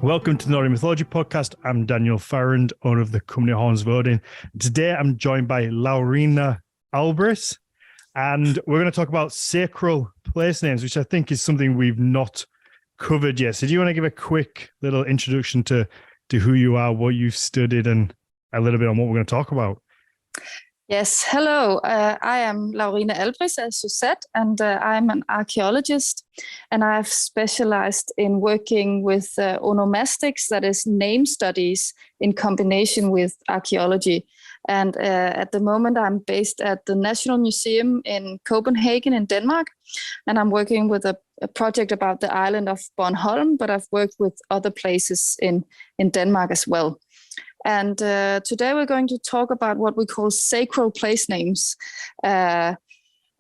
Welcome to the Nordic Mythology podcast. I'm Daniel Farrand, owner of the company Horns of Odin. Today I'm joined by Laurine Albris, and we're going to talk about sacral place names, which I think is something we've not covered yet. So do you want to give a quick little introduction to who you are, what you've studied, and a little bit on what we're going to talk about? Yes, hello. I am Laurine Albris, as you said, and I'm an archaeologist, and I've specialized in working with onomastics, that is name studies in combination with archaeology. And at the moment, I'm based at the National Museum in Copenhagen in Denmark, and I'm working with a project about the island of Bornholm, but I've worked with other places in Denmark as well. And today we're going to talk about what we call sacral place names. And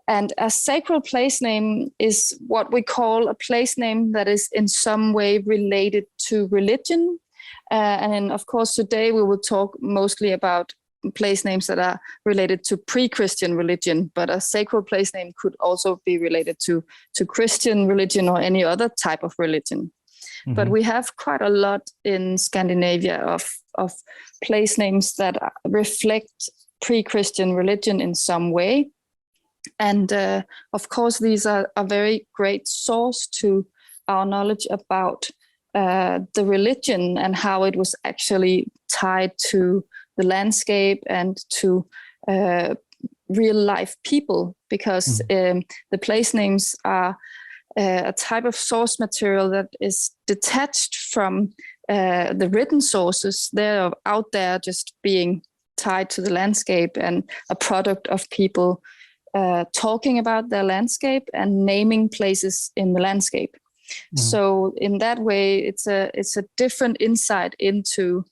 a sacral place name is what we call a place name that is in some way related to religion. And then, of course, today we will talk mostly about place names that are related to pre-Christian religion, but a sacral place name could also be related to Christian religion or any other type of religion. Mm-hmm. But we have quite a lot in Scandinavia of place names that reflect pre-Christian religion in some way. And of course, these are a very great source to our knowledge about the religion and how it was actually tied to the landscape and to real life people, because the place names are a type of source material that is detached from the written sources. They're out there just being tied to the landscape and a product of people talking about their landscape and naming places in the landscape. Mm-hmm. So in that way, it's a different insight into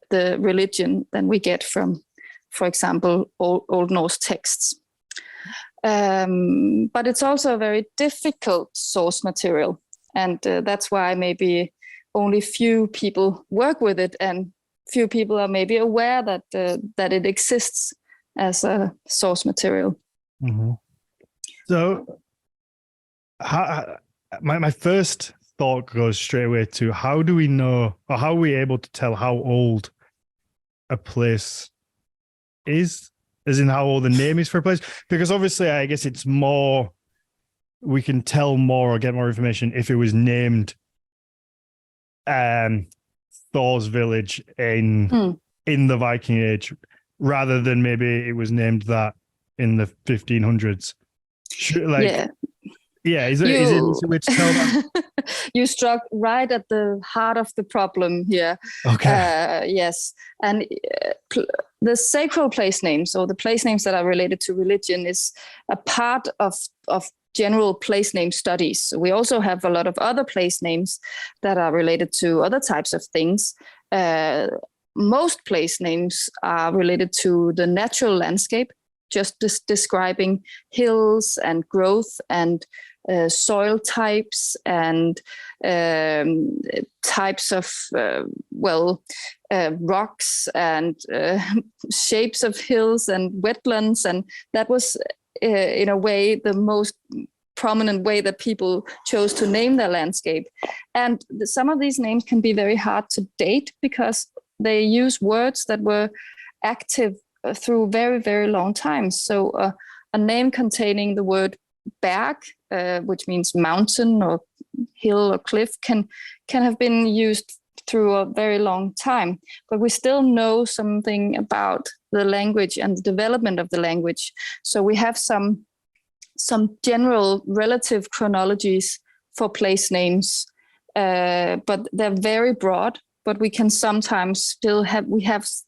the religion than we get from, for example, Old Norse texts. But it's also a very difficult source material, and that's why maybe only few people work with it, and few people are maybe aware that it exists as a source material. Mm-hmm. So, my first thought goes straight away to how do we know, or how are we able to tell how old a place is? As in how old the name is for a place? Because obviously, I guess it's more, we can tell more or get more information if it was named Thor's village in the Viking Age, rather than maybe it was named that in the 1500s. Is it a way to tell that? You struck right at the heart of the problem here. Okay. Yes. And the sacral place names, or the place names that are related to religion, is a part of general place name studies. We also have a lot of other place names that are related to other types of things. Most place names are related to the natural landscape, just describing hills and growth and soil types and types of rocks and shapes of hills and wetlands, and that was in a way the most prominent way that people chose to name their landscape. And some of these names can be very hard to date because they use words that were active through very, very long time. So a name containing the word berg, which means mountain or hill or cliff, can have been used through a very long time. But we still know something about the language and the development of the language. So we have some general relative chronologies for place names, but they're very broad. But we can sometimes still have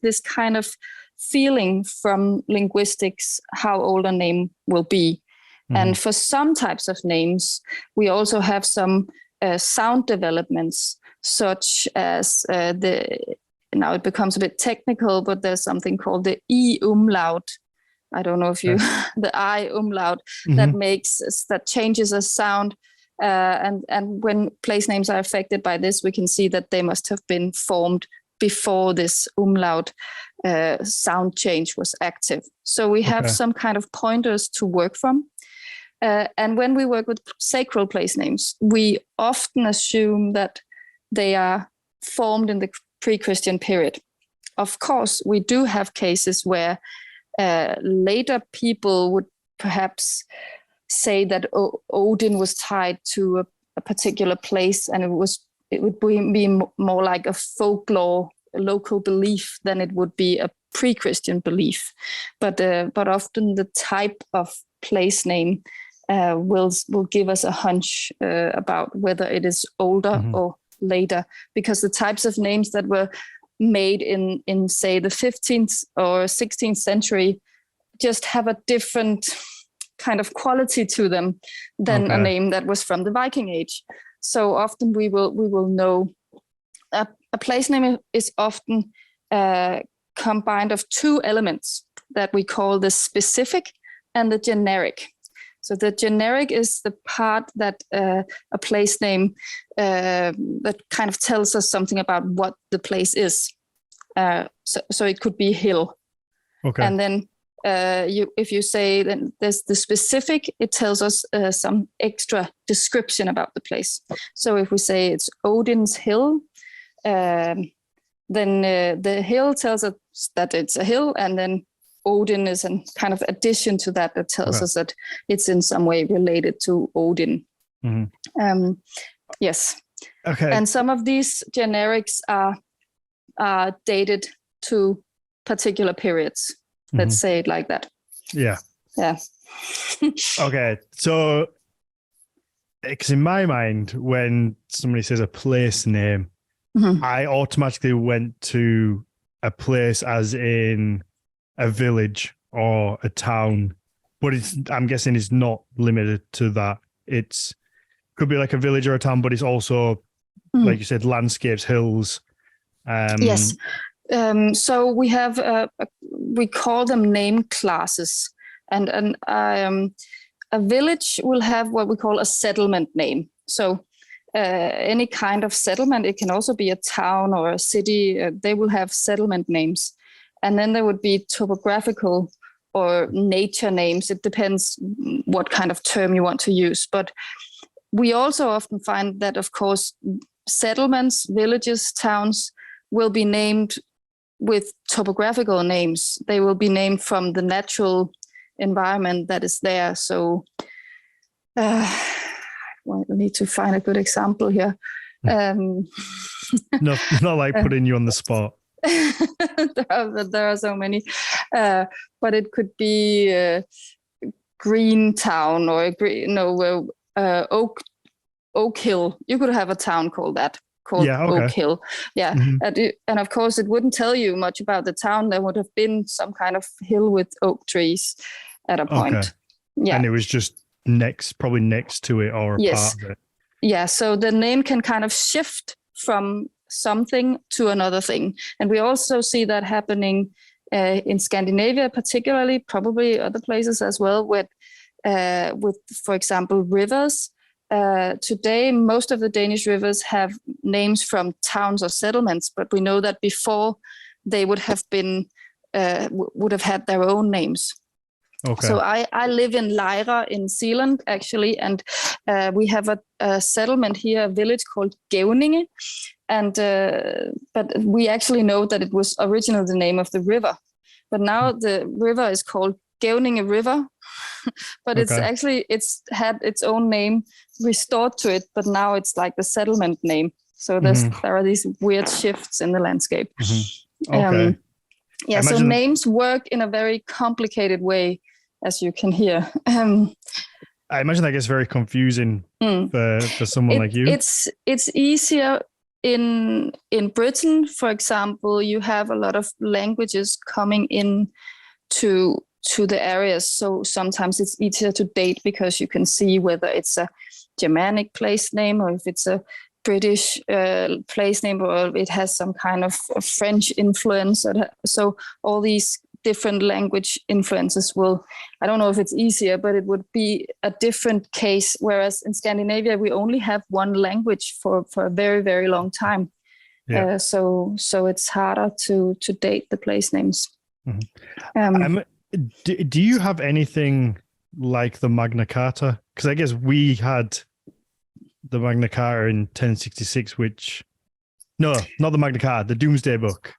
this kind of feeling from linguistics how old a name will be. Mm-hmm. And for some types of names, we also have some sound developments, such as now it becomes a bit technical, but there's something called the I umlaut. I don't know if you, the I umlaut, mm-hmm. that changes a sound. And when place names are affected by this, we can see that they must have been formed before this umlaut sound change was active. So we have some kind of pointers to work from. And when we work with sacral place names, we often assume that they are formed in the pre-Christian period. Of course, we do have cases where later people would perhaps say that Odin was tied to a particular place, and it would be more like a folklore, a local belief than it would be a pre-Christian belief. But often the type of place name will give us a hunch about whether it is older or later, because the types of names that were made in say the 15th or 16th century just have a different kind of quality to them than a name that was from the Viking Age. So often we will know a place name is often combined of two elements that we call the specific and the generic. So the generic is the part that a place name that kind of tells us something about what the place is. So it could be hill. Okay. And then if you say then there's the specific, it tells us some extra description about the place. So if we say it's Odin's hill, then the hill tells us that it's a hill, and then Odin is a kind of addition to that tells us that it's in some way related to Odin. Yes. Okay. And some of these generics are dated to particular periods. Let's say it like that. Yeah. Yeah. Okay. So, because in my mind, when somebody says a place name, I automatically went to a place as in a village or a town, but I'm guessing it's not limited to that. Could be like a village or a town, but it's also, like you said, landscapes, hills. Yes. So we have we call them name classes, and a village will have what we call a settlement name. So any kind of settlement, it can also be a town or a city. They will have settlement names. And then there would be topographical or nature names. It depends what kind of term you want to use. But we also often find that, of course, settlements, villages, towns will be named with topographical names. They will be named from the natural environment that is there. So well, I need to find a good example here. Not like putting you on the spot. There are so many, but it could be Green Town or Oak Hill. You could have a town called Oak Hill. Yeah, and of course it wouldn't tell you much about the town. There would have been some kind of hill with oak trees at a point. Okay. Yeah, and it was just probably next to it or a part of it. Yeah, so the name can kind of shift from something to another thing. And we also see that happening in Scandinavia, particularly, probably other places as well, with for example, rivers. Today, most of the Danish rivers have names from towns or settlements, but we know that before they would have had their own names. Okay. So I live in Lejre in Zealand, actually, and we have a settlement here, a village called Gevninge, and but we actually know that it was originally the name of the river, but now the river is called Gevninge River, but it's had its own name restored to it, but now it's like the settlement name. So there are these weird shifts in the landscape. Okay. So names work in a very complicated way, as you can hear. I imagine that gets very confusing for someone like you. It's easier in Britain, for example. You have a lot of languages coming in to the areas, so sometimes it's easier to date because you can see whether it's a Germanic place name or if it's a British place name or it has some kind of French influence. So all these different language influences I don't know if it's easier, but it would be a different case. Whereas in Scandinavia, we only have one language for a very, very long time. Yeah. So it's harder to date the place names. Do you have anything like the Magna Carta? Because I guess we had the Magna Carta in 1066, which No, not the Magna Carta, the Doomsday Book.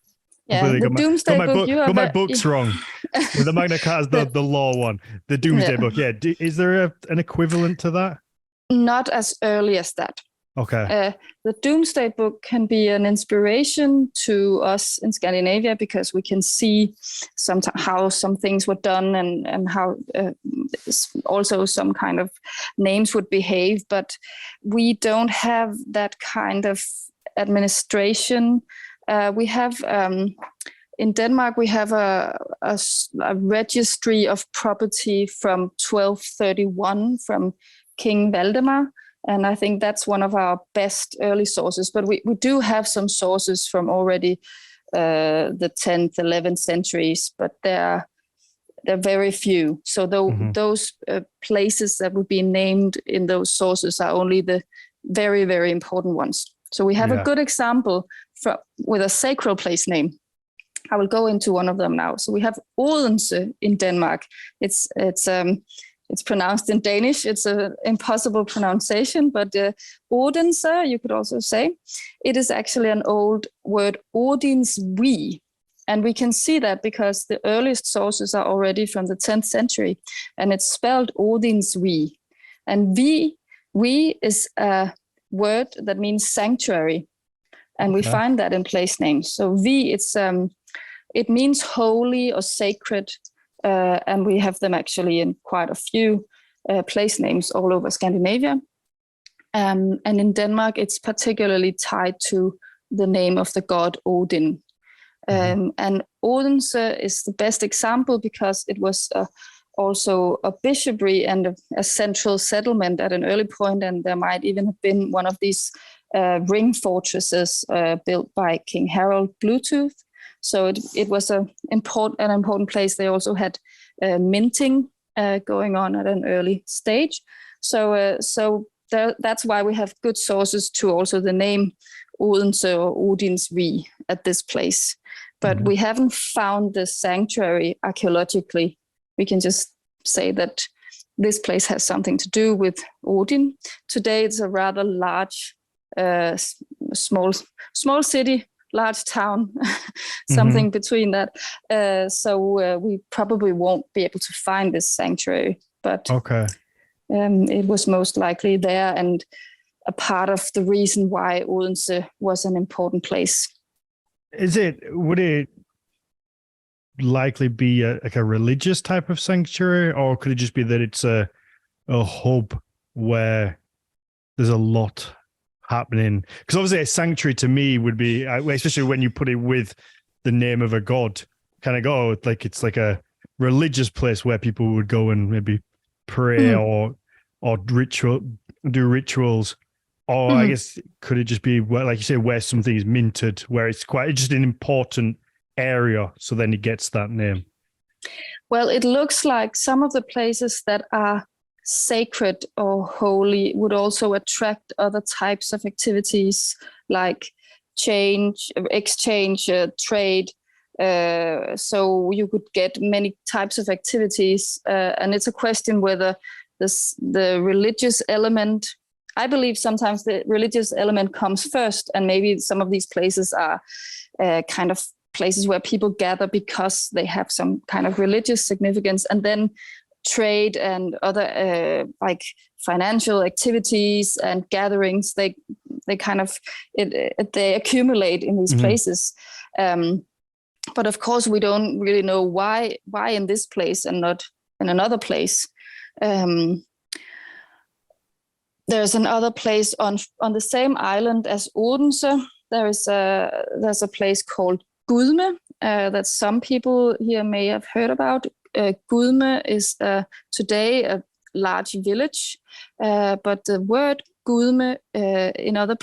Yeah, the Doomsday Book. Got my books wrong. The Magna Carta is the law one. The Doomsday Book. Yeah. Is there an equivalent to that? Not as early as that. Okay. The Doomsday Book can be an inspiration to us in Scandinavia because we can see how some things were done and how also some kind of names would behave. But we don't have that kind of administration. We have in Denmark, we have a registry of property from 1231 from King Valdemar. And I think that's one of our best early sources. But we do have some sources from already the 10th, 11th centuries, but they're very few. So those places that would be named in those sources are only the very, very important ones. So we have a good example with a sacral place name. I will go into one of them now. So we have Odense in Denmark. It's pronounced in Danish. It's an impossible pronunciation, but Odense, you could also say, it is actually an old word, Odin's we. And we can see that because the earliest sources are already from the 10th century, and it's spelled Odin's we. And we is a word that means sanctuary, and we find that in place names. So it means holy or sacred. And we have them actually in quite a few place names all over Scandinavia. And in Denmark, it's particularly tied to the name of the god Odin. And Odense is the best example because it was also a bishopry and a central settlement at an early point, and there might even have been one of these ring fortresses built by King Harald Bluetooth. So it was an important place. They also had minting going on at an early stage. So that's why we have good sources to also the name Odense or Odin's we at this place. But we haven't found the sanctuary archaeologically. We can just say that this place has something to do with Odin. Today it's a rather large, small city, large town, something between that. So we probably won't be able to find this sanctuary, but it was most likely there and a part of the reason why Odense was an important place. Would it likely be like a religious type of sanctuary, or could it just be that it's a hub where there's a lot happening? Because obviously a sanctuary to me would be, especially when you put it with the name of a god, kind of go like it's like a religious place where people would go and maybe pray or do rituals. Or I guess could it just be where, like you say, where something is minted, where it's quite just an important area, so then it gets that name? Well, it looks like some of the places that are sacred or holy would also attract other types of activities like exchange, trade. So you could get many types of activities, and it's a question whether the religious element. I believe sometimes the religious element comes first, and maybe some of these places are kind of places where people gather because they have some kind of religious significance, and then trade and other like financial activities and gatherings, they kind of they accumulate in these places. But of course, we don't really know why in this place and not in another place. There's another place on the same island as Odense. There's a place called Gudme that some people here may have heard about. Gudme is today a large village, but the word Gudme in other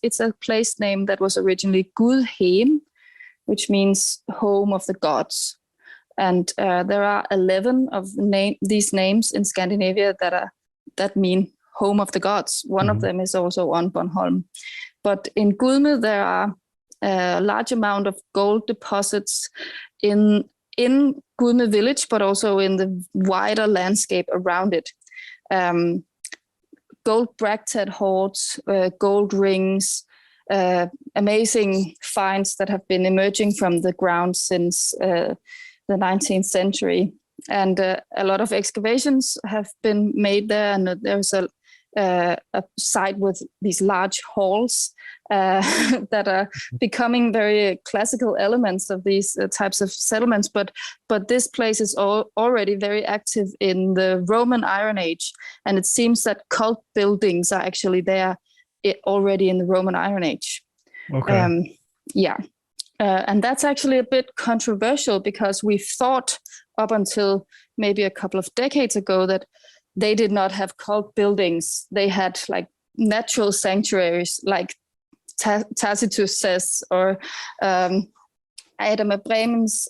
it's a place name that was originally Gudhem, which means home of the gods. And there are 11 of these names in Scandinavia that mean home of the gods. One of them is also on Bornholm. But in Gudme, there are a large amount of gold deposits in Gudme village, but also in the wider landscape around it. Gold bracteate hoards, gold rings, amazing finds that have been emerging from the ground since the 19th century. And a lot of excavations have been made there, and there's a site with these large halls that are becoming very classical elements of these types of settlements. But this place is already very active in the Roman Iron Age, and it seems that cult buildings are actually there already in the Roman Iron Age. Okay. And that's actually a bit controversial, because we thought up until maybe a couple of decades ago that they did not have cult buildings. They had like natural sanctuaries, like Tacitus says, or Adam of Bremen's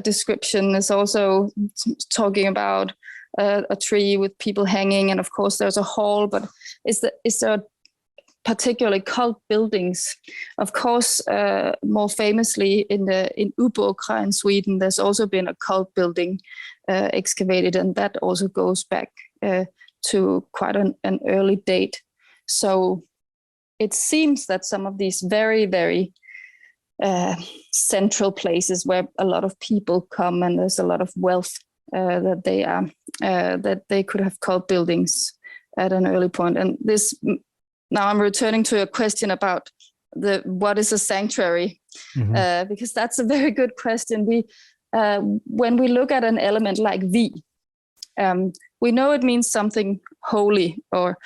description is also talking about a tree with people hanging, and of course there's a hall. But is there particularly cult buildings? Of course, more famously in Ubåkra in Sweden, there's also been a cult building excavated, and that also goes back to quite an early date. So it seems that some of these very, very central places where a lot of people come and there's a lot of wealth, that they could have cult buildings at an early point. And this, now I'm returning to a question about what is a sanctuary, because that's a very good question. When we look at an element like V, we know it means something holy or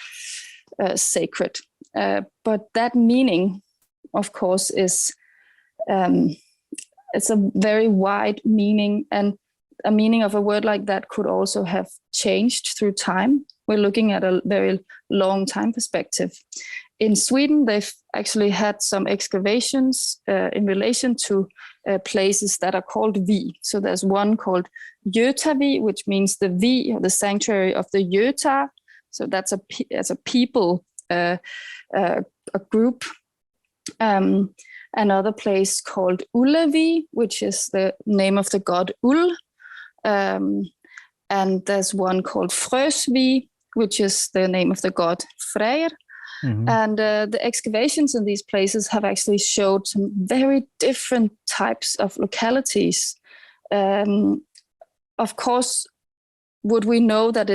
sacred, but that meaning, of course, is it's a very wide meaning, and a meaning of a word like that could also have changed through time. We're looking at a very long time perspective. In Sweden, they've actually had some excavations in relation to places that are called V. So there's one called Götavi, which means the V, or the sanctuary of the Götar. So that's a people, a group. Another place called Ullevi, which is the name of the god Ul. And there's one called Frösvi, which is the name of the god Freyr. And the excavations in these places have actually showed some very different types of localities. Of course, would we know that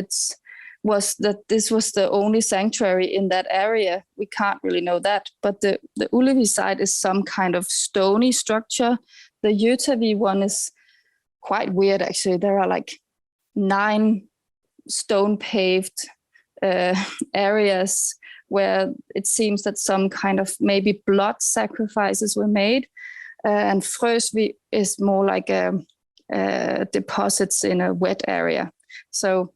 this was the only sanctuary in that area? We can't really know that. But the Ullevi site is some kind of stony structure. The Götavi one is quite weird, actually. There are like 9 stone paved areas where it seems that some kind of maybe blood sacrifices were made. And Frösvi is more like deposits in a wet area. So,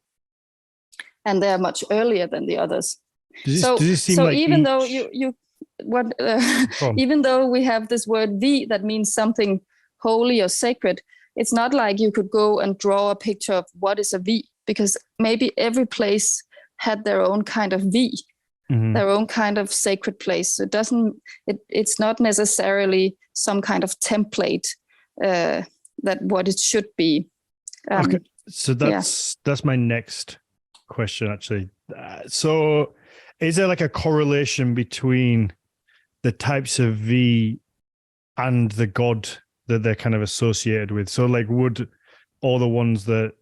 and they're much earlier than the others. Even though even though we have this word V that means something holy or sacred, it's not like you could go and draw a picture of what is a V, because maybe every place had their own kind of V, their own kind of sacred place. So it's not necessarily some kind of template that what it should be. Okay, so that's my next question, actually. So is there like a correlation between the types of V and the god that they're kind of associated with? So like, would all the ones that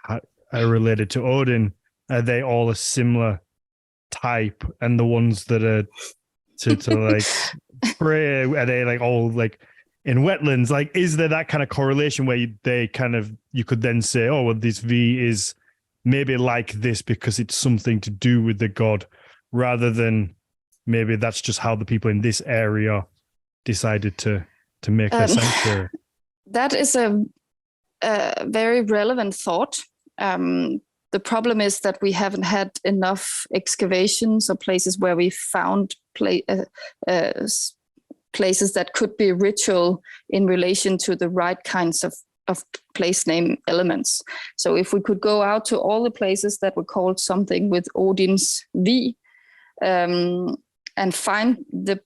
are related to Odin, are they all a similar type? And the ones that are to like Frey, are they like all like in wetlands? Like, is there that kind of correlation where you could then say, oh, well, this V is maybe like this because it's something to do with the god, rather than maybe that's just how the people in this area decided to make their sanctuary? That is a very relevant thought. The problem is that we haven't had enough excavations or places where we found places that could be ritual in relation to the right kinds of place name elements. So if we could go out to all the places that were called something with Odin's V, and find the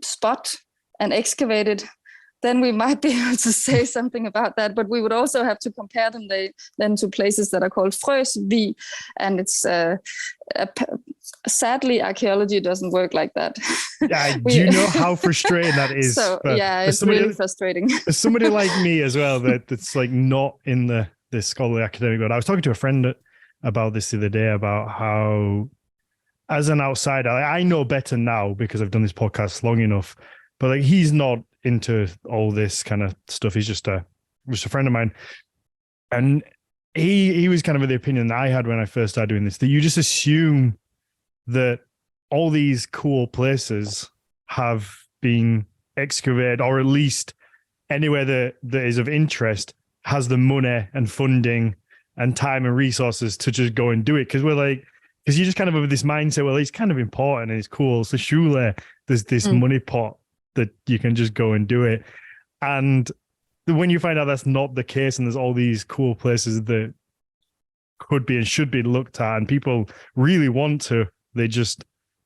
spot and excavate it, then we might be able to say something about that. But we would also have to compare them then to places that are called Frösvi, and it's sadly, archaeology doesn't work like that. Yeah, do you know how frustrating that is? So yeah, it's really frustrating. For somebody like me as well, that's like not in the scholarly academic world. I was talking to a friend about this the other day, about how, as an outsider, I know better now because I've done this podcast long enough, but like he's not into all this kind of stuff. He's just a friend of mine, and he was kind of the opinion that I had when I first started doing this, that you just assume that all these cool places have been excavated, or at least anywhere that is of interest has the money and funding and time and resources to just go and do it. Because you just kind of have this mindset, well, it's kind of important and it's cool, so surely there's this money pot that you can just go and do it. And when you find out that's not the case, and there's all these cool places that could be and should be looked at, and people really want to, they just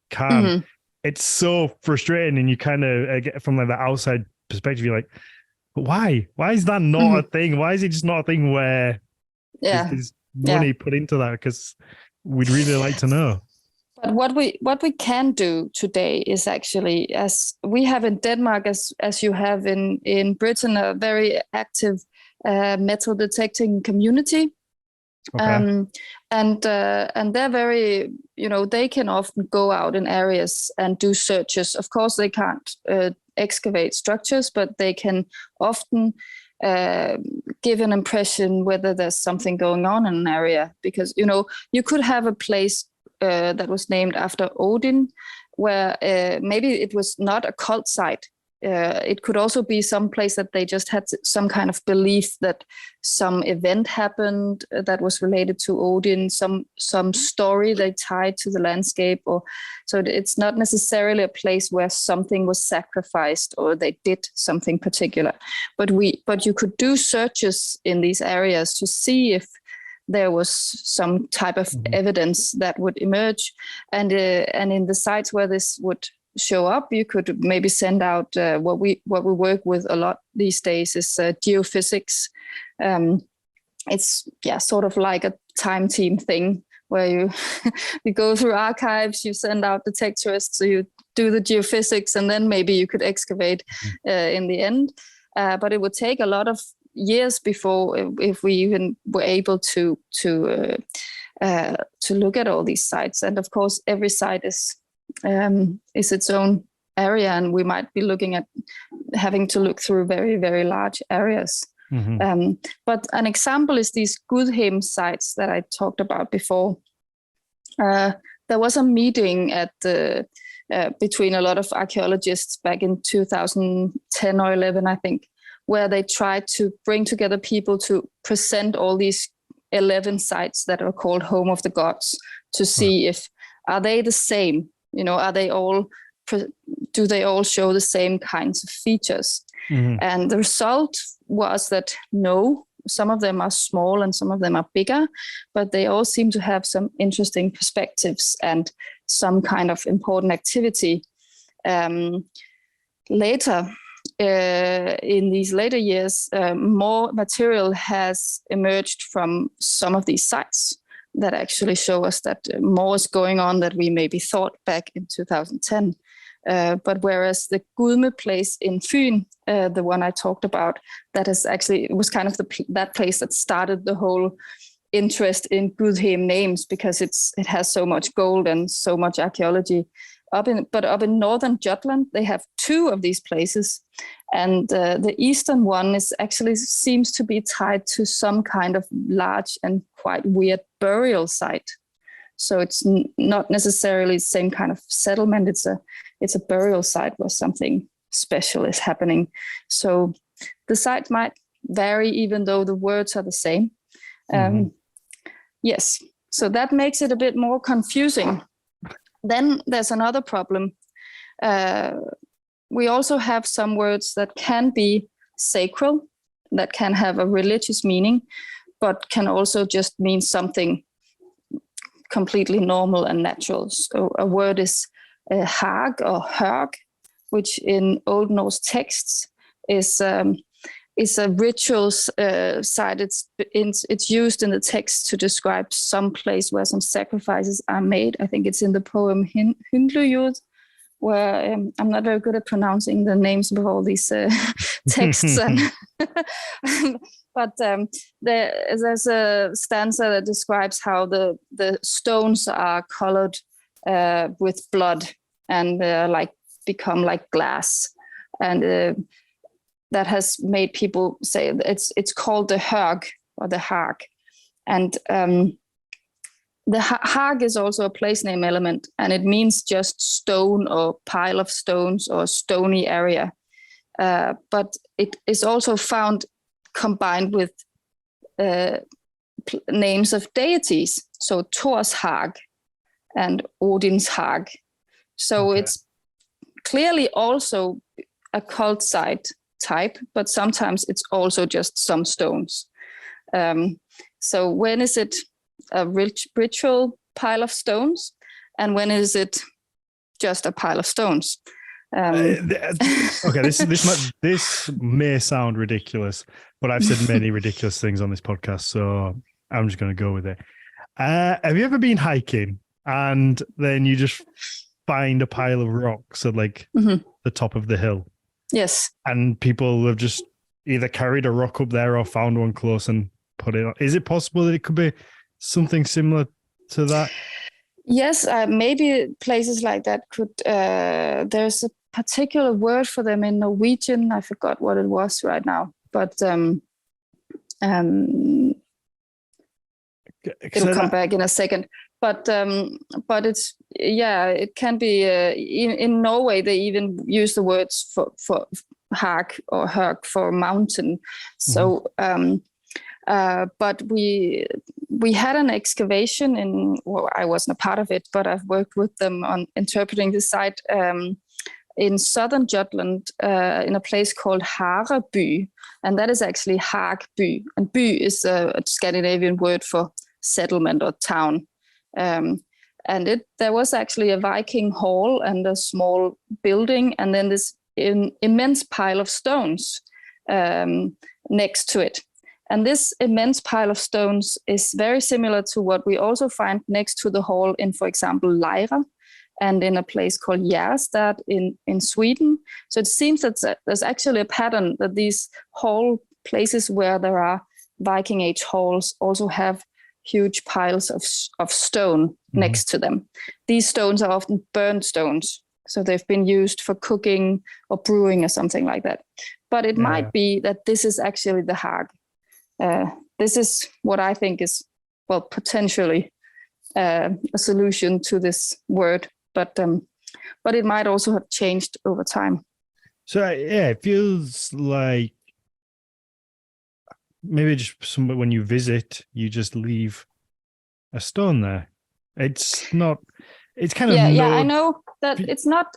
can't. It's so frustrating, and you kind of get from like the outside perspective, you're like, but why is that not a thing? Why is it just not a thing where there's money put into that? Because we'd really like to know. But what we can do today is actually, as we have in Denmark, as you have in Britain, a very active metal detecting community. Okay. And they're very, they can often go out in areas and do searches. Of course, they can't excavate structures, but they can often give an impression whether there's something going on in an area. Because, you could have a place that was named after Odin, where maybe it was not a cult site. It could also be some place that they just had some kind of belief that some event happened that was related to Odin, some story they tied to the landscape, or so it's not necessarily a place where something was sacrificed or they did something particular. But you could do searches in these areas to see if there was some type of evidence that would emerge, and in the sites where this would show up, you could maybe send out what we work with a lot these days is geophysics. It's sort of like a time team thing where you go through archives, you send out detectorists, so you do the geophysics, and then maybe you could excavate in the end. But it would take a lot of years before if we even were able to look at all these sites. And of course, every site is its own area, and we might be looking at having to look through very, very large areas. But an example is these Gudheim sites that I talked about before. There was a meeting at between a lot of archaeologists back in 2010 or 11, I think, where they tried to bring together people to present all these 11 sites that are called Home of the Gods, to see if are they the same. Are they all? Do they all show the same kinds of features? And the result was that no, some of them are small and some of them are bigger, but they all seem to have some interesting perspectives and some kind of important activity. Later, in these later years, more material has emerged from some of these sites that actually show us that more is going on that we maybe thought back in 2010. But whereas the Gudme place in Fyn, the one I talked about, that is actually, it was kind of that place that started the whole interest in Gudheim names, because it has so much gold and so much archaeology. Up in northern Jutland, they have two of these places, and the eastern one seems to be tied to some kind of large and quite weird burial site. So it's not necessarily the same kind of settlement. It's a burial site where something special is happening. So the site might vary, even though the words are the same. Yes, so that makes it a bit more confusing. Then there's another problem. We also have some words that can be sacral, that can have a religious meaning, but can also just mean something completely normal and natural. So a word is hag or hörg, which in Old Norse texts is is a ritual site. It's used in the text to describe some place where some sacrifices are made. I think it's in the poem Hyndlujud, where I'm not very good at pronouncing the names of all these texts. But there's a stanza that describes how the stones are colored with blood and become like glass, and that has made people say it's called the Hag or the Hag, and the Hag is also a place name element, and it means just stone or pile of stones or stony area. But it is also found combined with names of deities. So Thor's Hag and Odin's Hag. So it's clearly also a cult site type, but sometimes it's also just some stones. So when is it a ritual pile of stones, and when is it just a pile of stones? Okay, this may sound ridiculous, but I've said many ridiculous things on this podcast, so I'm just going to go with it. Have you ever been hiking and then you just find a pile of rocks at the top of the hill? Yes. And people have just either carried a rock up there or found one close and put it on. Is it possible that it could be something similar to that? Yes, maybe places like that could. There's a particular word for them in Norwegian. I forgot what it was right now, but it'll come back in a second. But it's it can be in Norway. They even use the words for hag or herg for mountain. So. But we had an excavation I wasn't a part of it, but I've worked with them on interpreting the site in southern Jutland in a place called Hareby, and that is actually Hagby, and by is a Scandinavian word for settlement or town. And there was actually a Viking hall and a small building, and then this immense pile of stones next to it. And this immense pile of stones is very similar to what we also find next to the hall in, for example, Leira, and in a place called Järstad in Sweden. So it seems that there's actually a pattern that these hall places where there are Viking Age halls also have huge piles of stone next to them. These stones are often burned stones, so they've been used for cooking or brewing or something like that. But it might be that this is actually the Hag. This is what I think is, potentially a solution to this word, but it might also have changed over time. So it feels like maybe just when you visit, you just leave a stone there. It's not. It's kind of I know that it's not.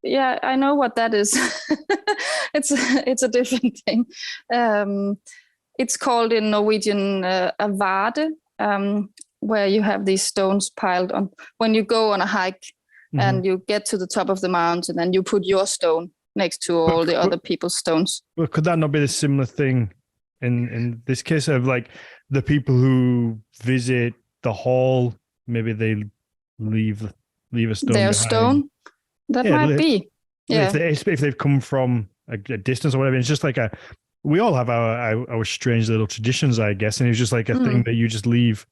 Yeah, I know what that is. It's a different thing. It's called in Norwegian a vade, where you have these stones piled on. When you go on a hike and you get to the top of the mountain and you put your stone next to all the other people's stones. Well, could that not be the similar thing in this case of like the people who visit the hall, maybe they leave a stone Their behind? Stone? That might be. Yeah. If they've come from a distance or whatever, it's just like we all have our strange little traditions, I guess. And it's just like a thing that you just leave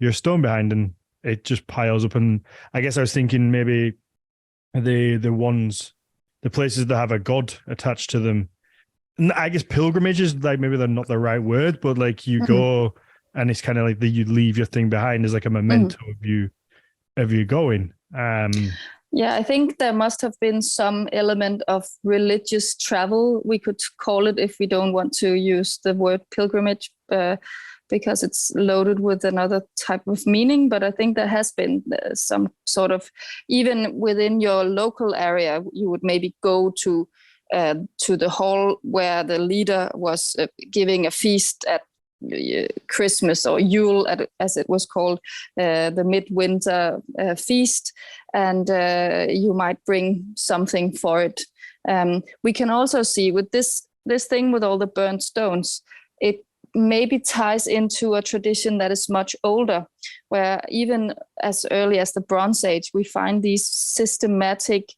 your stone behind and it just piles up. And I guess I was thinking maybe the places that have a god attached to them. And I guess pilgrimages, like maybe they're not the right word, but like you go and it's kind of like you leave your thing behind as like a memento of you going. Yeah, I think there must have been some element of religious travel, we could call it, if we don't want to use the word pilgrimage, because it's loaded with another type of meaning. But I think there has been some sort of, even within your local area, you would maybe go to the hall where the leader was giving a feast at Christmas or Yule, as it was called, the midwinter feast, and you might bring something for it. We can also see with this thing with all the burnt stones, it maybe ties into a tradition that is much older, where even as early as the Bronze Age, we find these systematic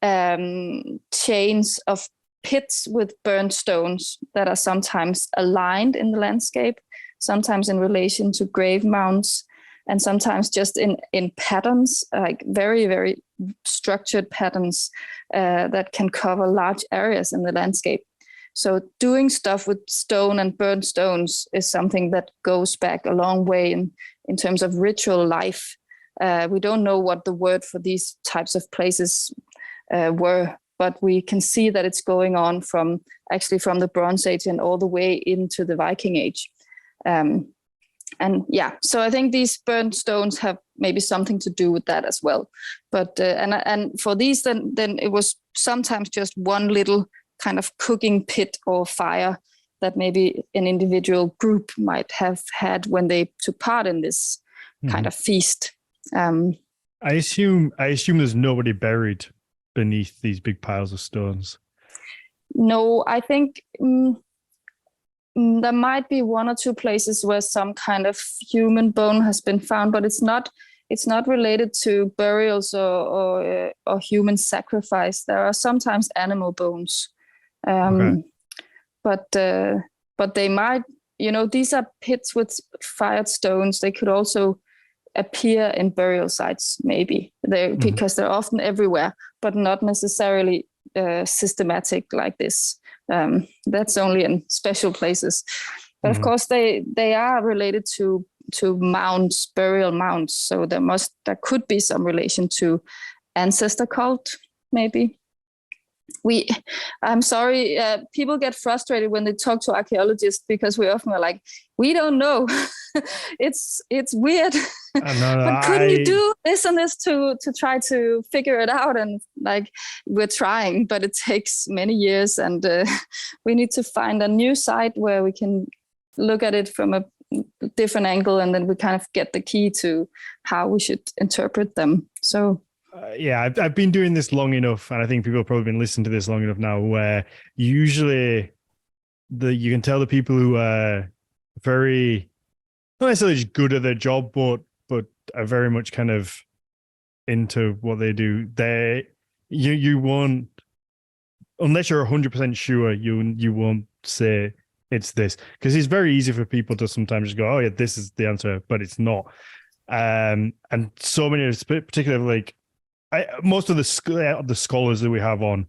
chains of pits with burnt stones that are sometimes aligned in the landscape, sometimes in relation to grave mounds, and sometimes just in patterns, like very, very structured patterns that can cover large areas in the landscape. So doing stuff with stone and burnt stones is something that goes back a long way in terms of ritual life. We don't know what the word for these types of places were, but we can see that it's going on from the Bronze Age and all the way into the Viking Age. And yeah, so I think these burnt stones have maybe something to do with that as well. But and for these, then it was sometimes just one little kind of cooking pit or fire that maybe an individual group might have had when they took part in this kind of feast. I assume there's nobody buried beneath these big piles of stones. No, I think there might be one or two places where some kind of human bone has been found, but it's not related to burials or human sacrifice. There are sometimes animal bones. Okay. But they might, these are pits with fired stones. They could also appear in burial sites, maybe because they're often everywhere, but not necessarily systematic like this. That's only in special places. But of course, they are related to mounds, burial mounds. So there could be some relation to ancestor cult, maybe. I'm sorry, people get frustrated when they talk to archaeologists because we often are like, we don't know. it's weird. But couldn't you do this and this to try to figure it out? And like, we're trying, but it takes many years, and we need to find a new site where we can look at it from a different angle, and then we kind of get the key to how we should interpret them. So yeah, I've been doing this long enough, and I think people have probably been listening to this long enough now, where usually you can tell the people who are very, not necessarily just good at their job, but are very much kind of into what they do. You won't, unless you're 100% sure, you won't say it's this, because it's very easy for people to sometimes just go, oh yeah, this is the answer, but it's not. And so many, particularly like, most of the scholars that we have on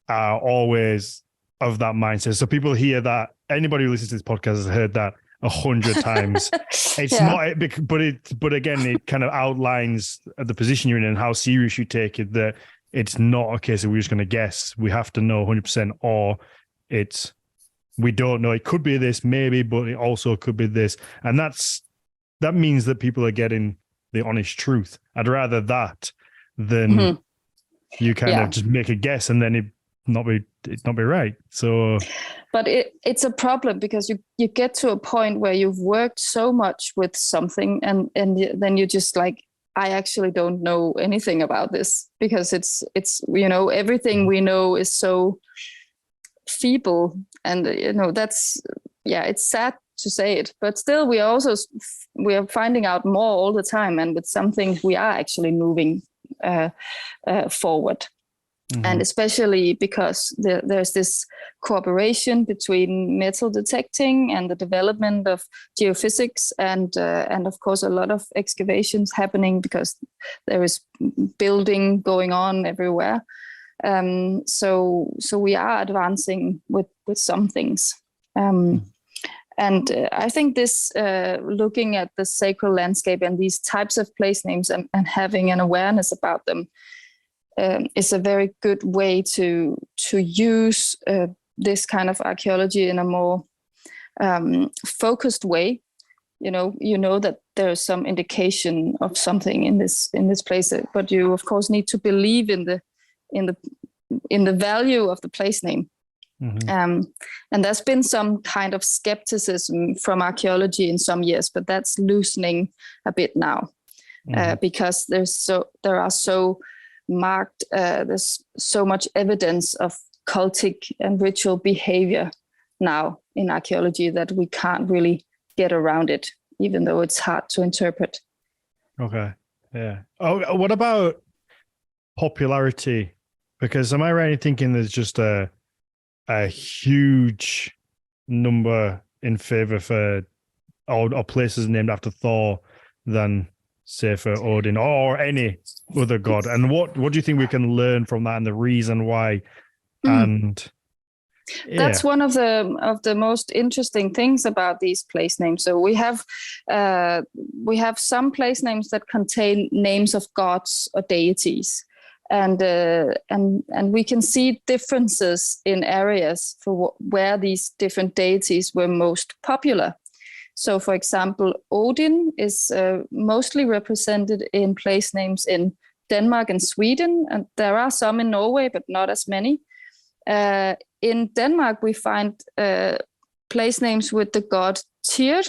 are always of that mindset. So people hear that, anybody who listens to this podcast has heard that 100 times. It's not, but again, it kind of outlines the position you're in and how serious you take it, that it's not a case of we're just going to guess. We have to know 100%, or we don't know. It could be this, maybe, but it also could be this. And that means that people are getting the honest truth. I'd rather that than you kind of just make a guess and then it not be right. So, but it's a problem because you get to a point where you've worked so much with something, and then you're just like, I actually don't know anything about this, because it's everything we know is so feeble, and that's it's sad to say it, but still we are finding out more all the time, and with some things we are actually moving forward. And especially because there's this cooperation between metal detecting and the development of geophysics, and of course a lot of excavations happening because there is building going on everywhere. So we are advancing with some things. And I think this looking at the sacral landscape and these types of place names and having an awareness about them is a very good way to use this kind of archaeology in a more focused way. You know that there's some indication of something in this place, but you of course need to believe in the value of the place name. And there's been some kind of skepticism from archaeology in some years, but that's loosening a bit now, because there are so marked, there's so much evidence of cultic and ritual behavior now in archaeology that we can't really get around it, even though it's hard to interpret. Okay. Yeah. Oh, what about popularity? Because am I right in thinking there's just a huge number in favor for or places named after Thor than say for Odin or any other god? And what do you think we can learn from that and the reason why? And that's one of the most interesting things about these place names. So we have some place names that contain names of gods or deities, and we can see differences in areas for where these different deities were most popular. So, for example, Odin is mostly represented in place names in Denmark and Sweden, and there are some in Norway, but not as many. In Denmark, we find place names with the god Tyr,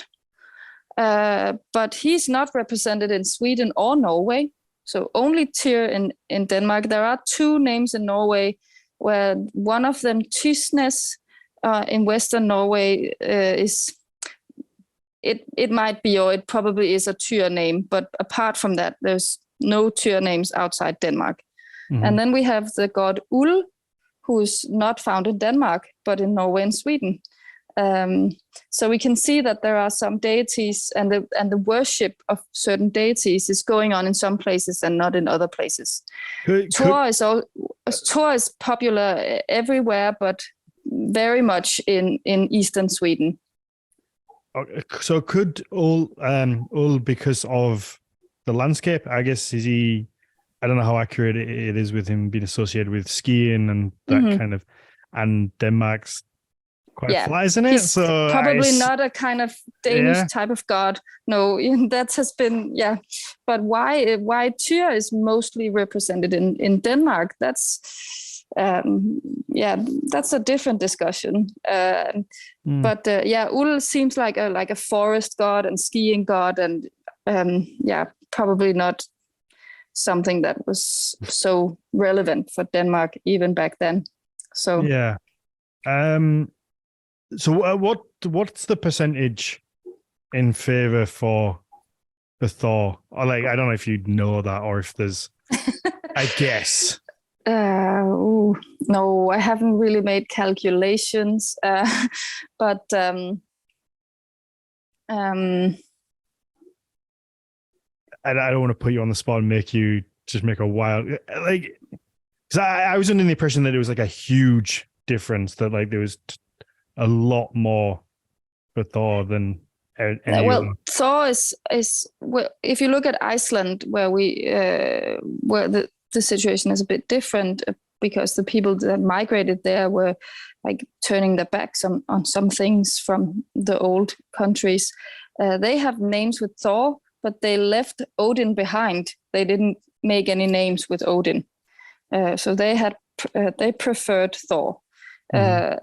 but he's not represented in Sweden or Norway. So only Tyr in Denmark. There are two names in Norway, where one of them, Tysnes, in Western Norway, is... It might be, or it probably is a Tyr name, but apart from that, there's no Tyr names outside Denmark. Mm-hmm. And then we have the god Ul, who is not found in Denmark, but in Norway and Sweden. So we can see that there are some deities, and the worship of certain deities is going on in some places and not in other places. Thor is popular everywhere, but very much in eastern Sweden. So could Ul, because of the landscape, I guess, is he, I don't know how accurate it is with him being associated with skiing and that kind of, and Denmark's quite flat, isn't it? He's so probably not a kind of Danish type of god. No, that has been, But why Tyr is mostly represented in Denmark, that's a different discussion. But Ul seems like a forest god and skiing god, and probably not something that was so relevant for Denmark even back then. So so what's the percentage in favor for the Thor? Or I don't know if you know that, or if there's I guess. No, I haven't really made calculations, but I don't want to put you on the spot and make you just make a wild, because I was under the impression that it was like a huge difference, that like there was a lot more for Thor than well, Thor is if you look at Iceland, where where the situation is a bit different, because the people that migrated there were like turning their backs on some things from the old countries. They have names with Thor, but they left Odin behind. They didn't make any names with Odin. So they preferred Thor,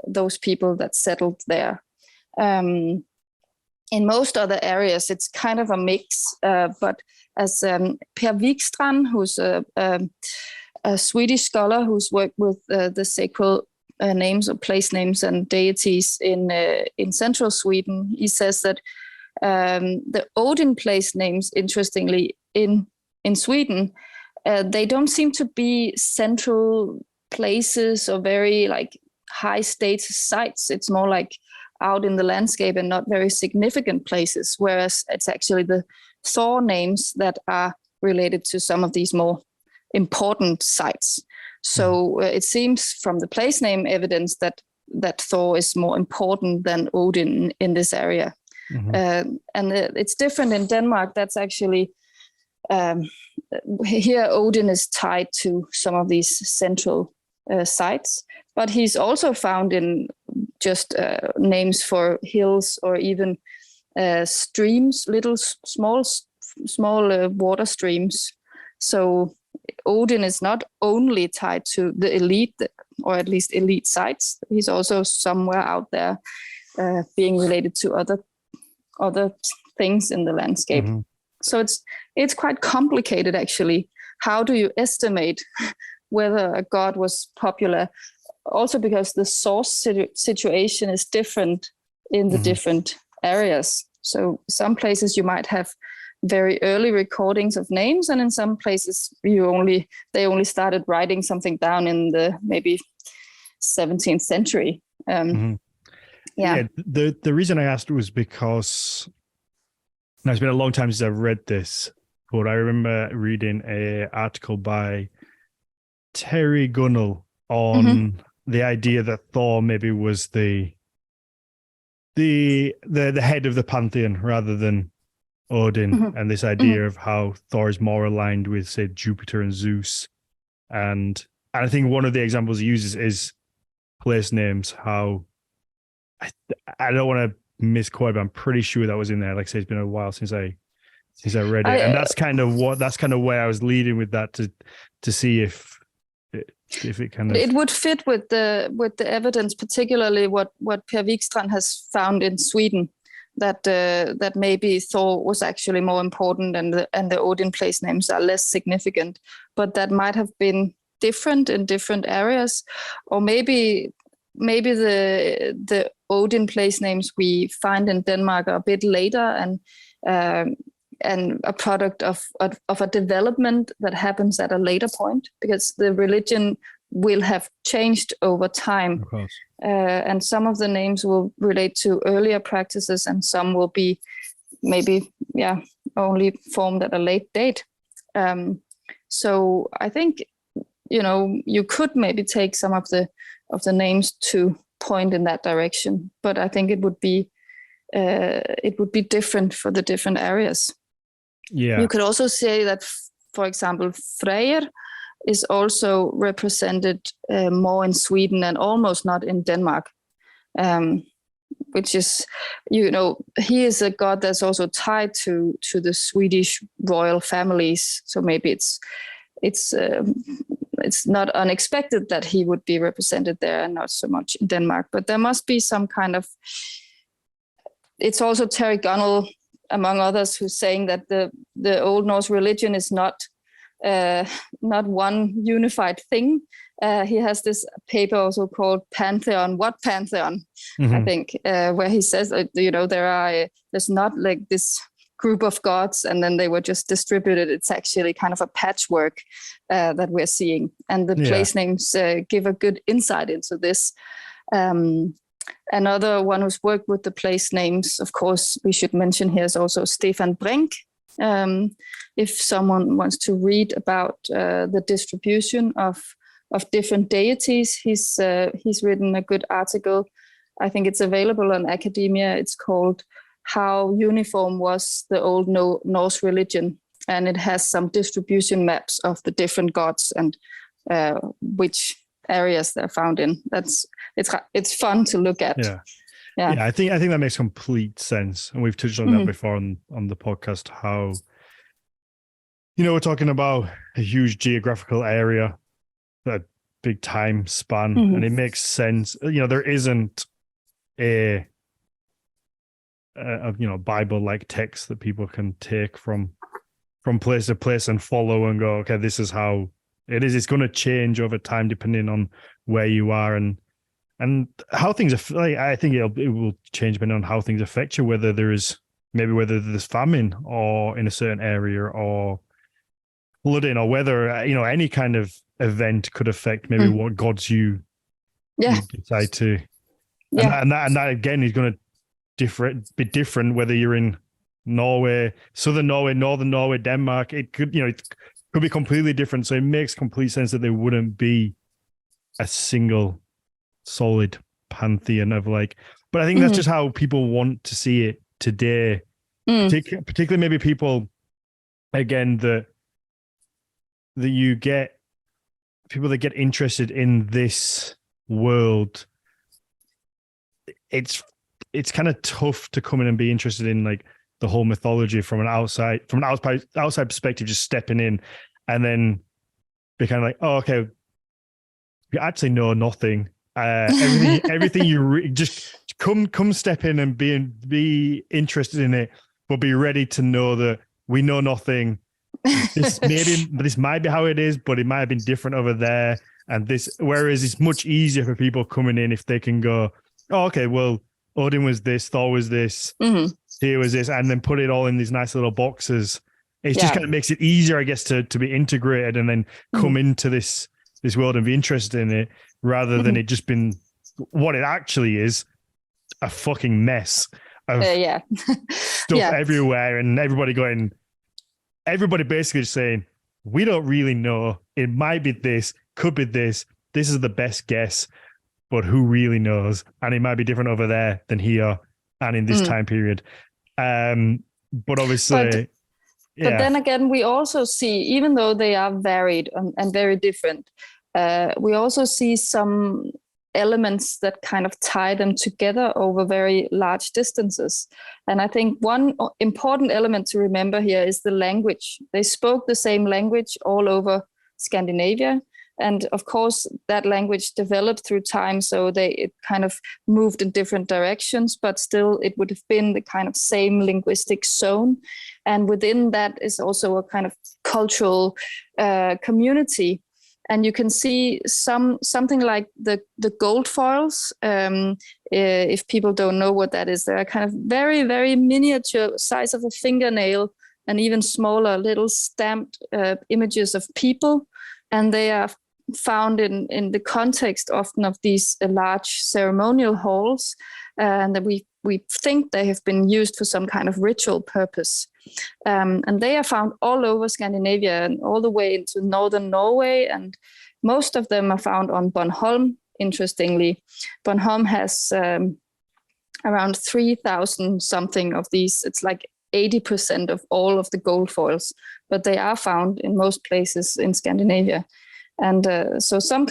those people that settled there. In most other areas, it's kind of a mix, but as Per Wikstrand, who's a Swedish scholar who's worked with the sacral names or place names and deities in central Sweden, he says that the Odin place names, interestingly, in Sweden, they don't seem to be central places or very like high status sites. It's more like out in the landscape and not very significant places, whereas it's actually the Thor names that are related to some of these more important sites. So it seems from the place name evidence that Thor is more important than Odin in this area. And it's different in Denmark. That's actually here Odin is tied to some of these central sites, but he's also found in just names for hills or even streams, little small water streams. So Odin is not only tied to the elite, or at least elite sites. He's also somewhere out there being related to other things in the landscape. So it's quite complicated, actually. How do you estimate whether a god was popular also because the source situation is different in the different areas. So some places you might have very early recordings of names, and in some places they only started writing something down in the maybe 17th century. The reason I asked was because now, it's been a long time since I've read this, but I remember reading an article by Terry Gunnell on the idea that Thor maybe was the head of the pantheon rather than Odin, and this idea of how Thor is more aligned with, say, Jupiter and Zeus. And I think one of the examples he uses is place names, how I don't want to misquote, but I'm pretty sure that was in there. Like I say, it's been a while since I read it, and that's kind of where I was leading with that to see if it kind of, it would fit with the evidence, particularly what Per Wikstrand has found in Sweden, that maybe Thor was actually more important and the Odin place names are less significant, but that might have been different in different areas, or maybe the Odin place names we find in Denmark are a bit later and a product of a development that happens at a later point, because the religion will have changed over time. Of course. And some of the names will relate to earlier practices, and some will be maybe only formed at a late date. So I think you could maybe take some of the names to point in that direction, but I think it would be different for the different areas. Yeah, you could also say that, for example, Freyr is also represented more in Sweden and almost not in Denmark, which is, he is a god that's also tied to the Swedish royal families. So maybe it's not unexpected that he would be represented there and not so much in Denmark. But there must be some kind of. It's also Terry Gunnell, among others, who's saying that the Old Norse religion is not one unified thing. He has this paper also called Pantheon. What Pantheon? I think, where he says, there's not like this group of gods and then they were just distributed. It's actually kind of a patchwork that we're seeing, and the place names give a good insight into this. Another one who's worked with the place names, of course, we should mention here, is also Stefan Brink. If someone wants to read about the distribution of different deities, he's written a good article. I think it's available on academia. It's called "How Uniform Was the Old Norse Religion," and it has some distribution maps of the different gods and which areas they're found in. It's fun to look at. Yeah. I think that makes complete sense, and we've touched on that before on the podcast. How we're talking about a huge geographical area, a big time span, and it makes sense. There isn't a Bible-like text that people can take from place to place and follow and go, okay, this is how it is. It's going to change over time depending on where you are and how things are. I think it will change depending on how things affect you, whether there's famine or in a certain area or flooding, or whether any kind of event could affect maybe what gods you decide to. And that again is going to be different whether you're in Norway, southern Norway, northern Norway, Denmark. It could be completely different. So it makes complete sense that there wouldn't be a single solid pantheon of but I think that's just how people want to see it today. Particularly maybe people, again, that you get people that get interested in this world. It's kind of tough to come in and be interested in the whole mythology from an outside perspective, just stepping in and then be kind of oh, okay, you actually know nothing. Everything you just come step in and be interested in it, but be ready to know that we know nothing. This might be how it is, but it might have been different over there. And this, whereas it's much easier for people coming in if they can go, oh, okay, well, Odin was this, Thor was this, here was this, and then put it all in these nice little boxes. It just kind of makes it easier, I guess, to be integrated and then come into this world and be interested in it, rather than it just been what it actually is, a fucking mess of stuff everywhere, and everybody basically just saying, we don't really know. It might be this, could be this. This is the best guess, but who really knows? And it might be different over there than here and in this time period. But obviously, but then again, we also see, even though they are varied and very different, we also see some elements that kind of tie them together over very large distances. And I think one important element to remember here is the language. They spoke the same language all over Scandinavia. And of course, that language developed through time, so it kind of moved in different directions, but still it would have been the kind of same linguistic zone. And within that is also a kind of cultural community. And you can see something like the gold foils. If people don't know what that is, they're kind of very, very miniature, size of a fingernail, and even smaller little stamped images of people. And they are found in the context often of these large ceremonial halls, and that we think they have been used for some kind of ritual purpose. And they are found all over Scandinavia and all the way into northern Norway, and most of them are found on Bornholm, interestingly. Bornholm has around 3,000 something of these. It's like 80% of all of the gold foils, but they are found in most places in Scandinavia. And so some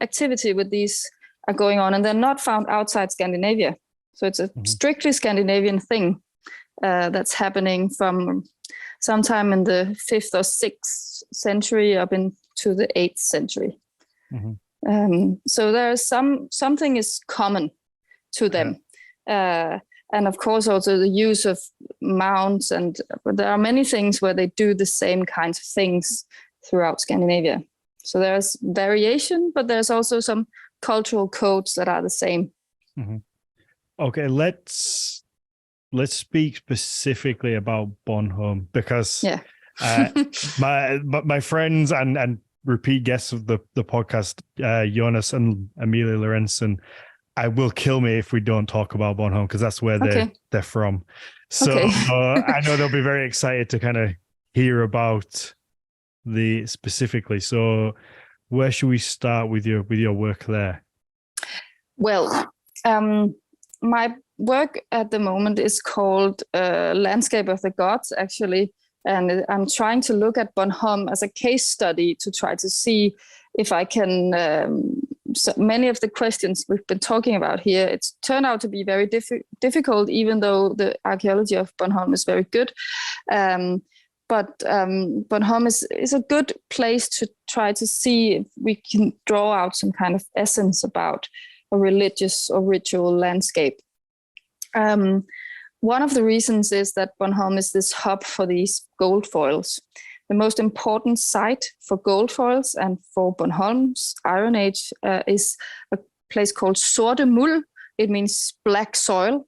activity with these are going on, and they're not found outside Scandinavia. So it's a strictly Scandinavian thing that's happening from sometime in the 5th or 6th century up into the 8th century. So there's something is common to them. And of course, also the use of mounts, and there are many things where they do the same kinds of things throughout Scandinavia. So there's variation, but there's also some cultural codes that are the same. Okay, let's speak specifically about Bornholm, because my friends and repeat guests of the podcast, Jonas and Amelia Lorentzen, I will kill me if we don't talk about Bornholm, because that's where they're from. So I know they'll be very excited to kind of hear about the specifically. So where should we start with your work there? Well, my work at the moment is called Landscape of the Gods, actually. And I'm trying to look at Bornholm as a case study to try to see if I can, so many of the questions we've been talking about here, it's turned out to be very difficult, even though the archaeology of Bornholm is very good. But Bornholm is a good place to try to see if we can draw out some kind of essence about a religious or ritual landscape. One of the reasons is that Bornholm is this hub for these gold foils. The most important site for gold foils and for Bornholm's Iron Age is a place called Sorte Muld. It means black soil,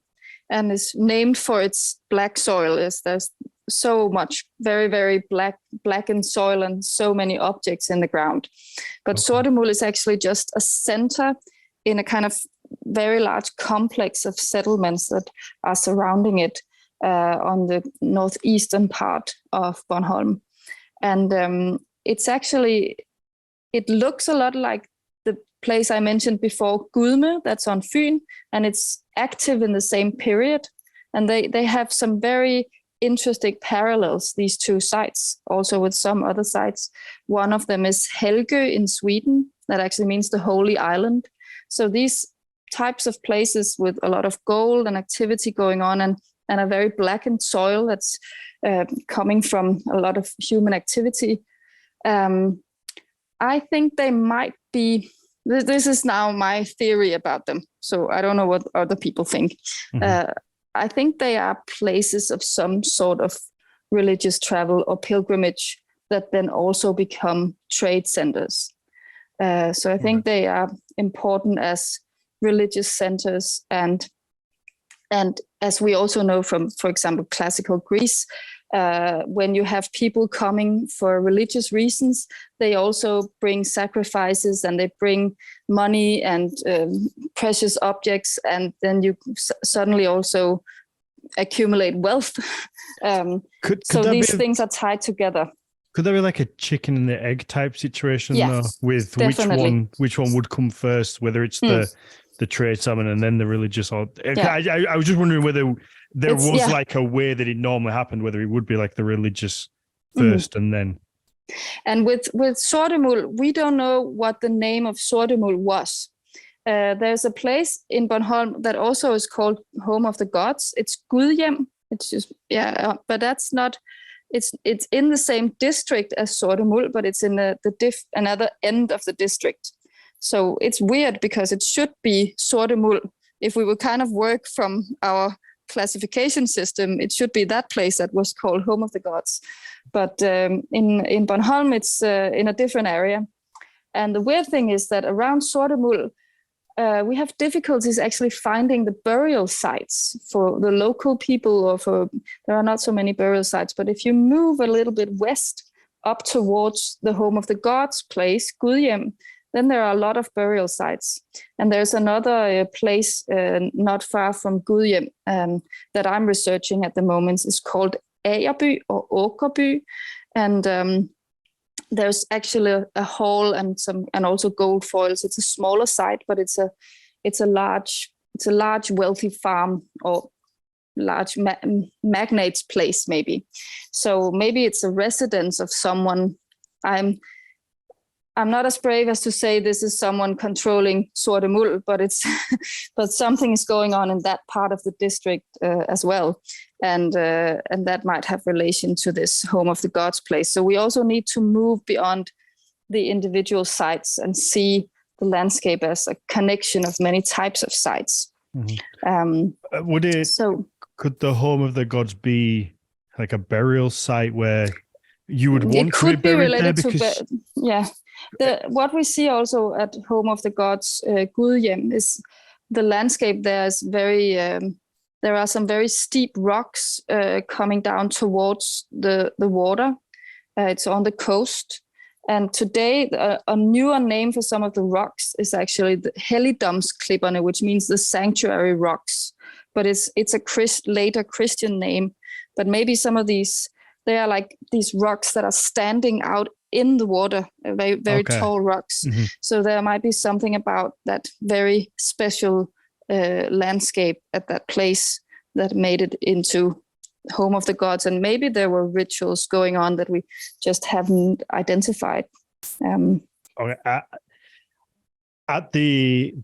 and is named for its black soil. There's so much very, very blackened soil and so many objects in the ground. But Sorte Muld is actually just a center in a kind of very large complex of settlements that are surrounding it on the northeastern part of Bornholm. And it's actually, it looks a lot like the place I mentioned before, Gudme, that's on Fyn, and it's active in the same period. And they have some very interesting parallels, these two sites, also with some other sites. One of them is Helgö in Sweden, that actually means the Holy Island. So these types of places with a lot of gold and activity going on, and a very blackened soil that's coming from a lot of human activity. I think they might be, this is now my theory about them, so I don't know what other people think. I think they are places of some sort of religious travel or pilgrimage that then also become trade centers. So I think they are important as religious centers, and as we also know from, for example, classical Greece, when you have people coming for religious reasons, they also bring sacrifices and they bring money and precious objects, and then you suddenly also accumulate wealth. So these things are tied together. Could there be like a chicken and the egg type situation, Yeah, though, with definitely. which one would come first, whether it's the trade salmon and then the religious? Or I was just wondering whether there was like a way that it normally happened, whether it would be like the religious first and then. And with Sortemul, we don't know what the name of Sortemul was. There's a place in Bornholm that also is called Home of the Gods. It's Gudhjem. It's just but that's not. It's in the same district as Sortemul, but it's in another end of the district. So it's weird because it should be Sortemul. If we would kind of work from our classification system, it should be that place that was called Home of the Gods. But in Bornholm, it's in a different area. And the weird thing is that around Sortemul, we have difficulties actually finding the burial sites for the local people, or there are not so many burial sites. But if you move a little bit west up towards the Home of the Gods place, Gudhjem, then there are a lot of burial sites. And there's another place not far from Gudhjem that I'm researching at the moment. It's called Agerby or Åkerby. And there's actually a hall and also gold foils. It's a smaller site, but it's a large wealthy farm or large magnate's place maybe. So maybe it's a residence of someone. I'm not as brave as to say this is someone controlling Sortemul, but something is going on in that part of the district as well. And that might have relation to this Home of the Gods place. So we also need to move beyond the individual sites and see the landscape as a connection of many types of sites. Mm-hmm. Could the Home of the Gods be like a burial site where you would want to be buried there? Because what we see also at Home of the Gods, Gudhjem, is the landscape there is very. There are some very steep rocks coming down towards the water. It's on the coast. And today, a newer name for some of the rocks is actually the Helligdomsklipperne, which means the sanctuary rocks. But it's a later Christian name. But maybe some of these, they are like these rocks that are standing out in the water, very, very tall rocks. Mm-hmm. So there might be something about that very special landscape at that place that made it into Home of the Gods. And maybe there were rituals going on that we just haven't identified. At the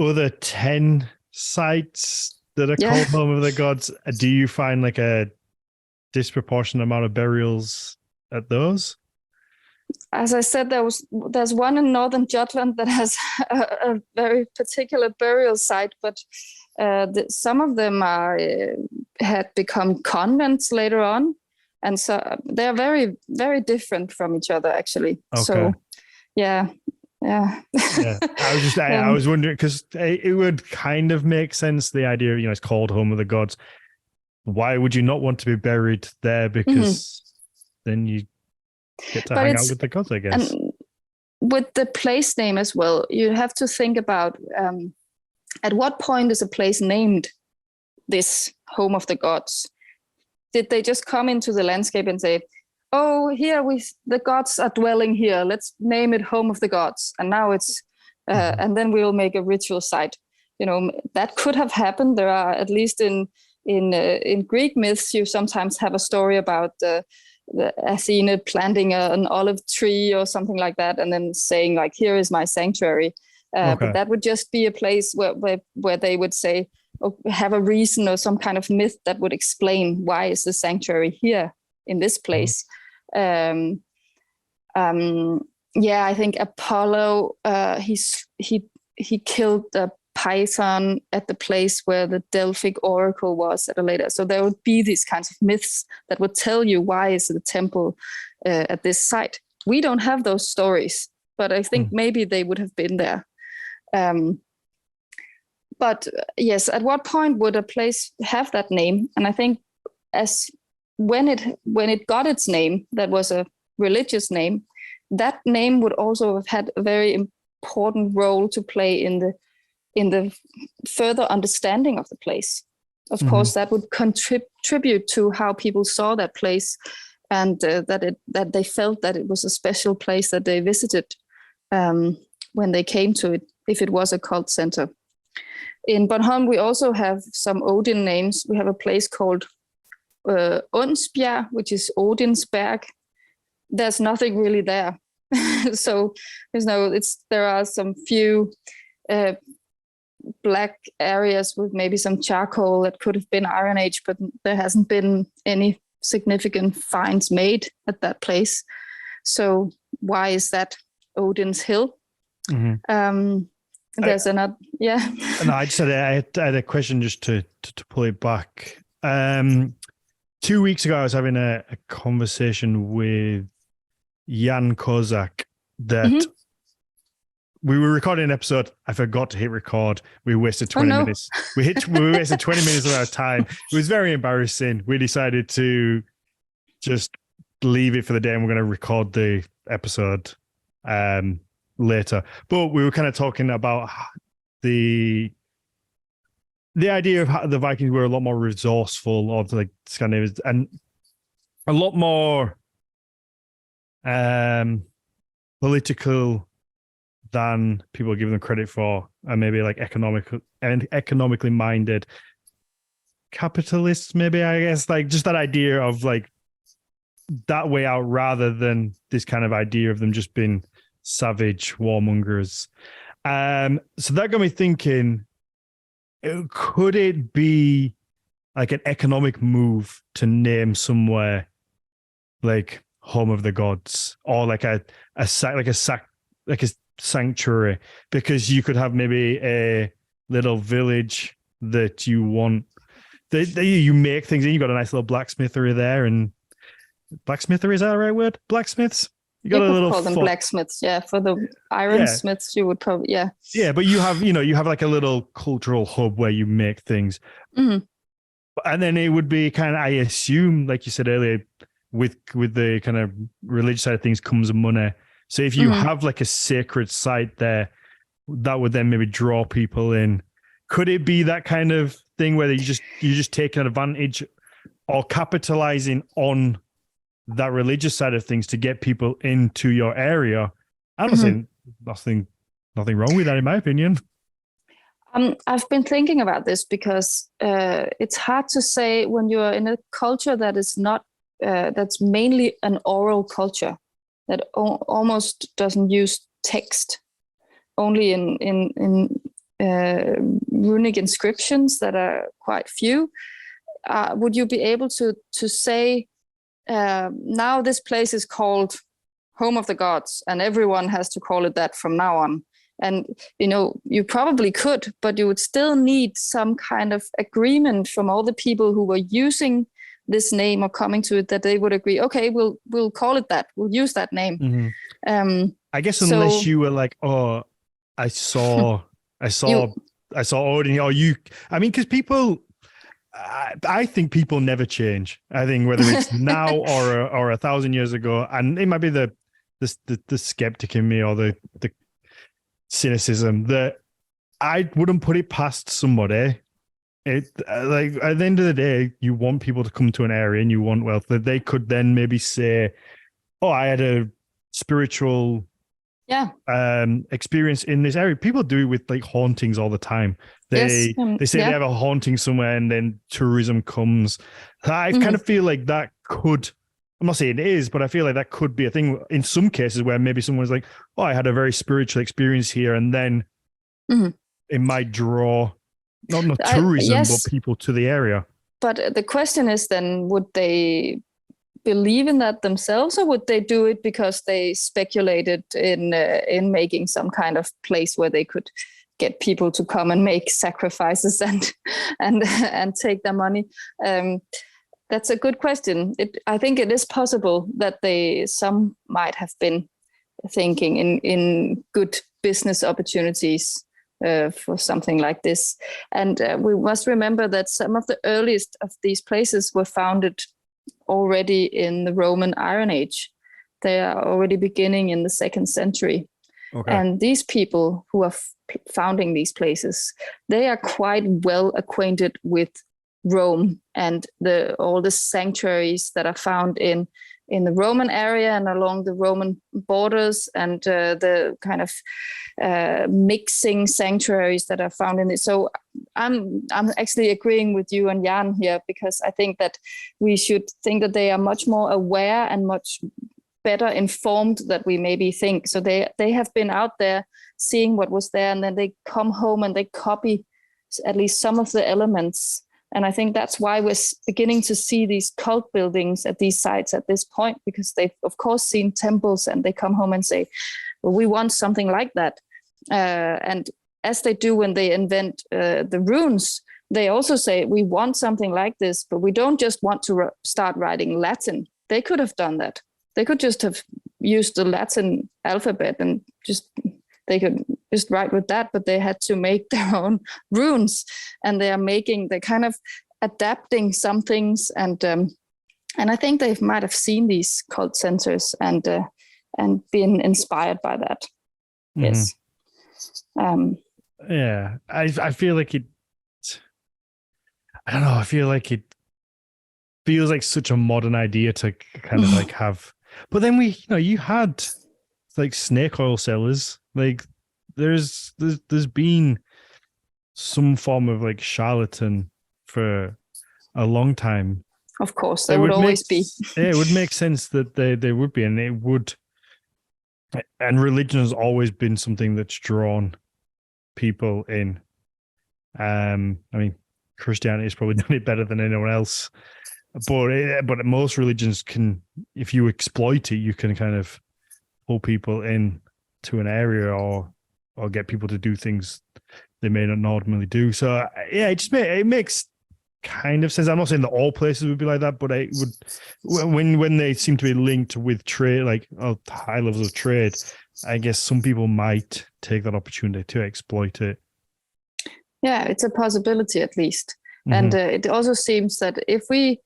other 10 sites that are called Home of the Gods, do you find like a disproportionate amount of burials at those? As I said, there's one in northern Jutland that has a very particular burial site, but some of them had become convents later on, and so they're very, very different from each other, actually. Okay. So, yeah. I was wondering because it would kind of make sense, the idea, it's called Home of the Gods. Why would you not want to be buried there? Because then you get to hang out with the gods, I guess. And with the place name as well, you have to think about at what point is a place named this Home of the Gods? Did they just come into the landscape and say, oh, here the gods are dwelling here, let's name it Home of the Gods, and now it's and then we'll make a ritual site? That could have happened. There are, at least in Greek myths, you sometimes have a story about the Athena planting an olive tree or something like that, and then saying like, here is my sanctuary. But that would just be a place where they would say, or have a reason or some kind of myth that would explain why is the sanctuary here in this place. I think Apollo, he killed the python at the place where the Delphic oracle was at a later. So there would be these kinds of myths that would tell you why is the temple at this site. We don't have those stories, but I think maybe they would have been there. But yes, at what point would a place have that name? And I think when it got its name, that was a religious name, that name would also have had a very important role to play in the further understanding of the place. Of course, that would contribute to how people saw that place, and that they felt that it was a special place that they visited when they came to it, if it was a cult center. In Bornholm, we also have some Odin names. We have a place called Ånsbjerg, which is Odinsberg. There's nothing really there. So there are some few black areas with maybe some charcoal that could have been Iron Age, but there hasn't been any significant finds made at that place. So why is that Odin's Hill? There's another, yeah. No, I had a question just to pull it back. 2 weeks ago, I was having a conversation with Jan Kozak that we were recording an episode. I forgot to hit record. We wasted 20 minutes. We wasted 20 minutes of our time. It was very embarrassing. We decided to just leave it for the day, and we're going to record the episode later. But we were kind of talking about the idea of how the Vikings were a lot more resourceful, or like Scandinavians, and a lot more political than people give them credit for, and maybe like economically minded capitalists, maybe, I guess, like just that idea of like that way out, rather than this kind of idea of them just being savage warmongers. So that got me thinking, could it be like an economic move to name somewhere like Home of the Gods, or like a sanctuary, because you could have maybe a little village that you want, you make things in. You got a nice little blacksmithery there, and blacksmithery, is that the right word? Blacksmiths. You got a little call them blacksmiths, yeah. For the ironsmiths, you would probably, yeah. Yeah, but you have like a little cultural hub where you make things, and then it would be kind of, I assume, like you said earlier, with the kind of religious side of things comes money. So if you have like a sacred site there, that would then maybe draw people in. Could it be that kind of thing where you're just taking advantage or capitalizing on that religious side of things to get people into your area? I don't see nothing wrong with that, in my opinion. I've been thinking about this because it's hard to say when you're in a culture that is not that's mainly an oral culture that almost doesn't use text, only in runic inscriptions that are quite few. Would you be able to say, now this place is called Home of the Gods, and everyone has to call it that from now on? And, you probably could, but you would still need some kind of agreement from all the people who were using this name or coming to it, that they would agree, okay, we'll call it that. We'll use that name. I guess unless you were like, oh, I saw Odin, or you, I mean, because people, I think people never change. I think whether it's now or 1,000 years ago, and it might be the skeptic in me or the cynicism, that I wouldn't put it past somebody. Like at the end of the day, you want people to come to an area, and you want wealth, that they could then maybe say, oh, I had a spiritual experience in this area. People do it with like hauntings all the time. They say they have a haunting somewhere, and then tourism comes. I kind of feel like that could, I'm not saying it is, but I feel like that could be a thing in some cases where maybe someone's like, oh, I had a very spiritual experience here, and then it might draw not tourism, but people to the area. But the question is then, would they believe in that themselves, or would they do it because they speculated in making some kind of place where they could get people to come and make sacrifices and take their money? That's a good question. I think it is possible that some might have been thinking in good business opportunities for something like this. And we must remember that some of the earliest of these places were founded already in the Roman Iron Age. They are already beginning in the 2nd century. Okay. And these people who are founding these places, they are quite well acquainted with Rome and all the sanctuaries that are found in the Roman area and along the Roman borders, and the kind of mixing sanctuaries that are found in it. So I'm actually agreeing with you and Jan here, because I think that we should think that they are much more aware and much better informed that we maybe think. So they have been out there seeing what was there, and then they come home and they copy at least some of the elements. And I think that's why we're beginning to see these cult buildings at these sites at this point, because they've, of course, seen temples, and they come home and say, well, we want something like that. And as they do when they invent the runes, they also say, we want something like this, but we don't just want to start writing Latin. They could have done that. They could just have used the Latin alphabet and they could just write with that, but they had to make their own runes, and they're kind of adapting some things. And I think they might have seen these cult centers and been inspired by that. Mm-hmm. Yes. Yeah, I feel like it. I don't know. I feel like it feels like such a modern idea to kind of like have. But then you had like snake oil sellers. Like there's been some form of like charlatan for a long time. Of course, there would always be. Yeah, it would make sense that they would be, and it would. And religion has always been something that's drawn people in. I mean, Christianity has probably done it better than anyone else, but most religions can, if you exploit it, you can kind of pull people in to an area or get people to do things they may not normally do. So yeah, it makes kind of sense. I'm not saying that all places would be like that, but it would, when they seem to be linked with trade, like high levels of trade, I guess some people might take that opportunity to exploit it. Yeah, it's a possibility at least. Mm-hmm. And it also seems that if we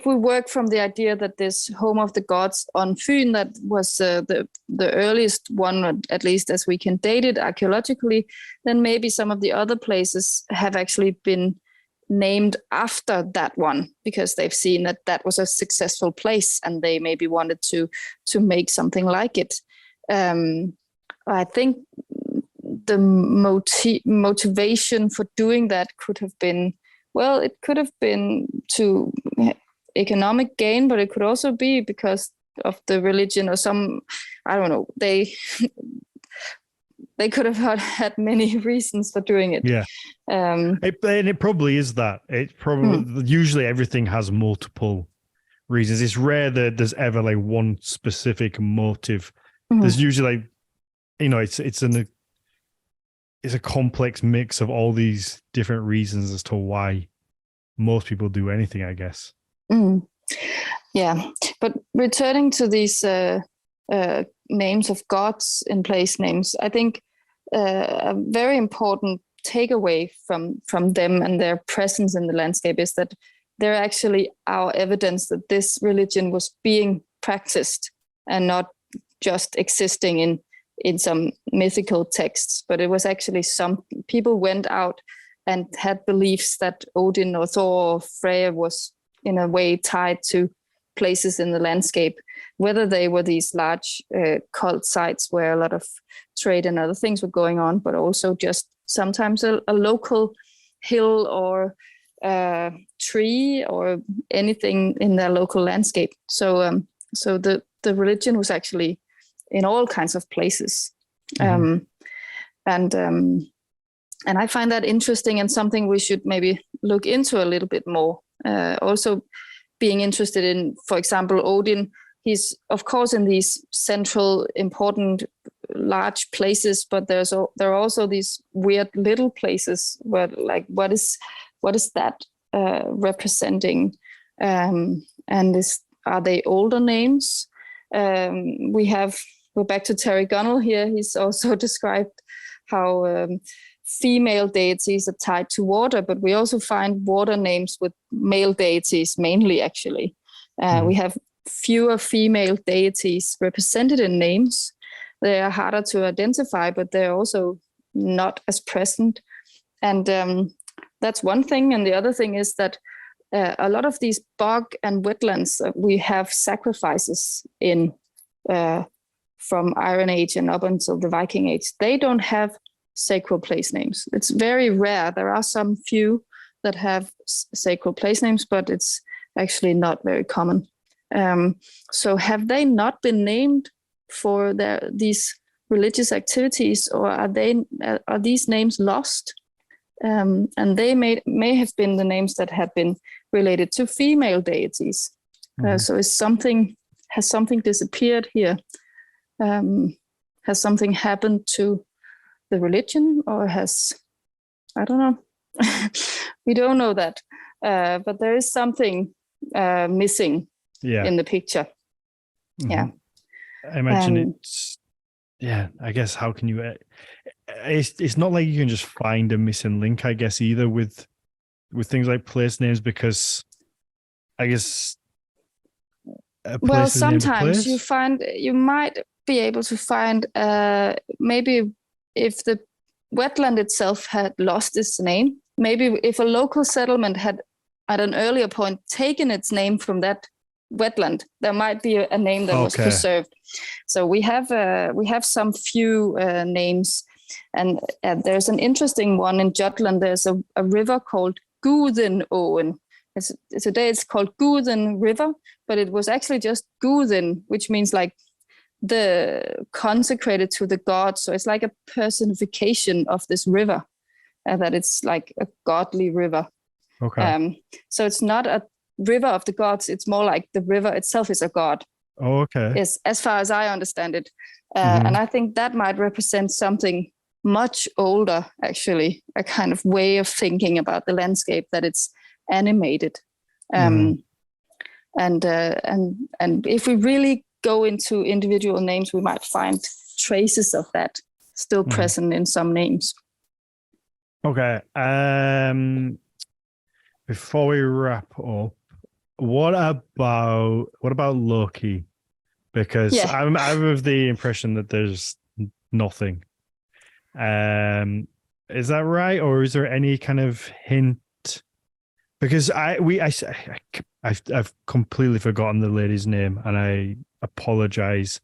work from the idea that this home of the gods on Fyn, that was the earliest one, at least as we can date it archaeologically, then maybe some of the other places have actually been named after that one, because they've seen that was a successful place and they maybe wanted to make something like it. I think the motivation for doing that could have been, well, it could have been to economic gain, but it could also be because of the religion or some, I don't know, they could have had many reasons for doing it. Yeah. And it probably is that. It probably usually everything has multiple reasons. It's rare that there's ever like one specific motive. Mm-hmm. There's usually like, it's a complex mix of all these different reasons as to why most people do anything, I guess. Mm. Yeah, but returning to these names of gods in place names, I think a very important takeaway from them and their presence in the landscape is that they're actually our evidence that this religion was being practiced and not just existing in some mythical texts, but it was actually some people went out and had beliefs that Odin or Thor or Freya was in a way tied to places in the landscape, whether they were these large cult sites where a lot of trade and other things were going on, but also just sometimes a local hill or tree or anything in their local landscape. So the religion was actually in all kinds of places. Mm-hmm. And I find that interesting and something we should maybe look into a little bit more. Also being interested in, for example, Odin, he's of course in these central important large places, but there are also these weird little places where, like, what is that representing? And are they older names? We have we're back to Terry Gunnell here. He's also described how female deities are tied to water, but we also find water names with male deities mainly, actually. We have fewer female deities represented in names. They are harder to identify, but they're also not as present. And that's one thing. And the other thing is that a lot of these bog and wetlands we have sacrifices in from Iron Age and up until the Viking Age. They don't have sacral place names. It's very rare. There are some few that have sacral place names, but it's actually not very common. So have they not been named for these religious activities, or are these names lost? And they may have been the names that have been related to female deities. So has something disappeared here? Has something happened to the religion, or I don't know. We don't know that, but there is something missing in the picture. Yeah, I imagine it's. Yeah, I guess how can you? It's not like you can just find a missing link, I guess, either with things like place names, because I guess. Well, sometimes you might be able to find maybe if the wetland itself had lost its name, maybe if a local settlement had at an earlier point taken its name from that wetland, there might be a name that was preserved. So we have some few names, and there's an interesting one in Jutland. There's a river called Gudenåen. Today it's called Guden River, but it was actually just Guden, which means like the consecrated to the gods. So it's like a personification of this river, that it's like a godly river. Okay. So it's not a river of the gods. It's more like the river itself is a god. Oh, okay. Yes, as far as I understand it. And I think that might represent something much older, actually, a kind of way of thinking about the landscape, that it's animated. And if we really go into individual names, we might find traces of that still present in some names. Okay. Before we wrap up, what about Loki? Because I'm of the impression that there's nothing. Is that right, or is there any kind of hint? Because I've completely forgotten the lady's name, and I apologize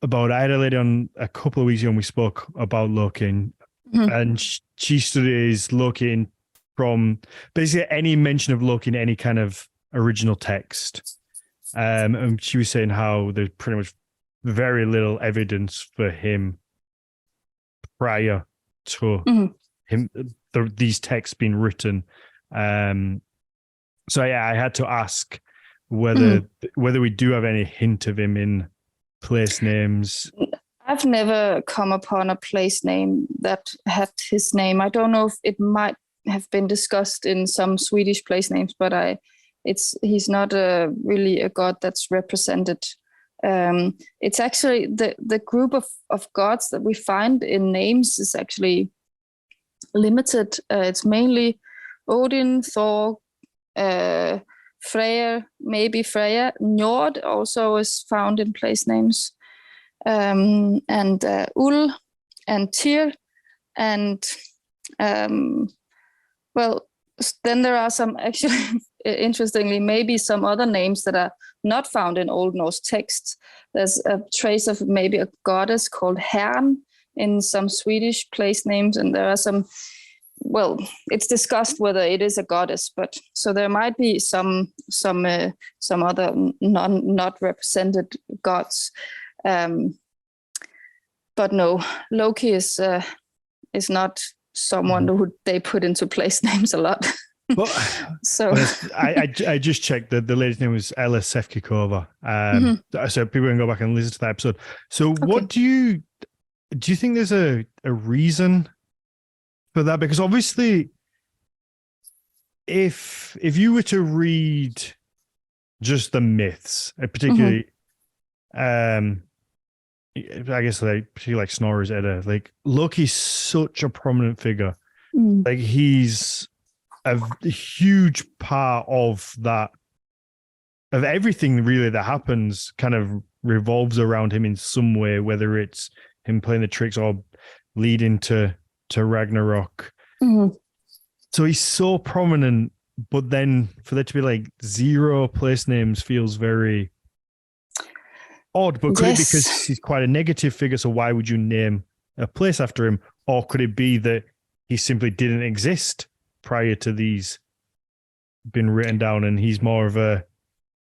about it. I had a lady on a couple of weeks ago, and we spoke about Loki, and she studies Loki from basically any mention of Loki in any kind of original text. And she was saying how there's pretty much very little evidence for him prior to these texts being written. So I had to ask whether we do have any hint of him in place names. I've never come upon a place name that had his name. I don't know if it might have been discussed in some Swedish place names, but he's not really a god that's represented. It's actually the group of gods that we find in names is actually limited. It's mainly Odin, Thor, Freyr, maybe Freya. Njord also is found in place names. And Ul and Tyr. And then there are some, actually, interestingly, maybe some other names that are not found in Old Norse texts. There's a trace of maybe a goddess called Hern in some Swedish place names, and there are some, it's discussed whether it is a goddess, but so there might be some other not represented gods. But no, Loki is not someone who they put into place names a lot. Well, so I just checked that the lady's name was Ella Sefkikova. So people can go back and listen to that episode. So what do you think there's a reason for that? Because obviously if you were to read just the myths, particularly I guess like particularly like Snorri's Edda, like Loki's such a prominent figure. Like he's a huge part of that, of everything really that happens kind of revolves around him in some way, whether it's him playing the tricks or leading to Ragnarok. So he's so prominent, but then for there to be like 0 place names feels very odd. But could it be because he's quite a negative figure? So why would you name a place after him? Or could it be that he simply didn't exist prior to these being written down, and he's more of a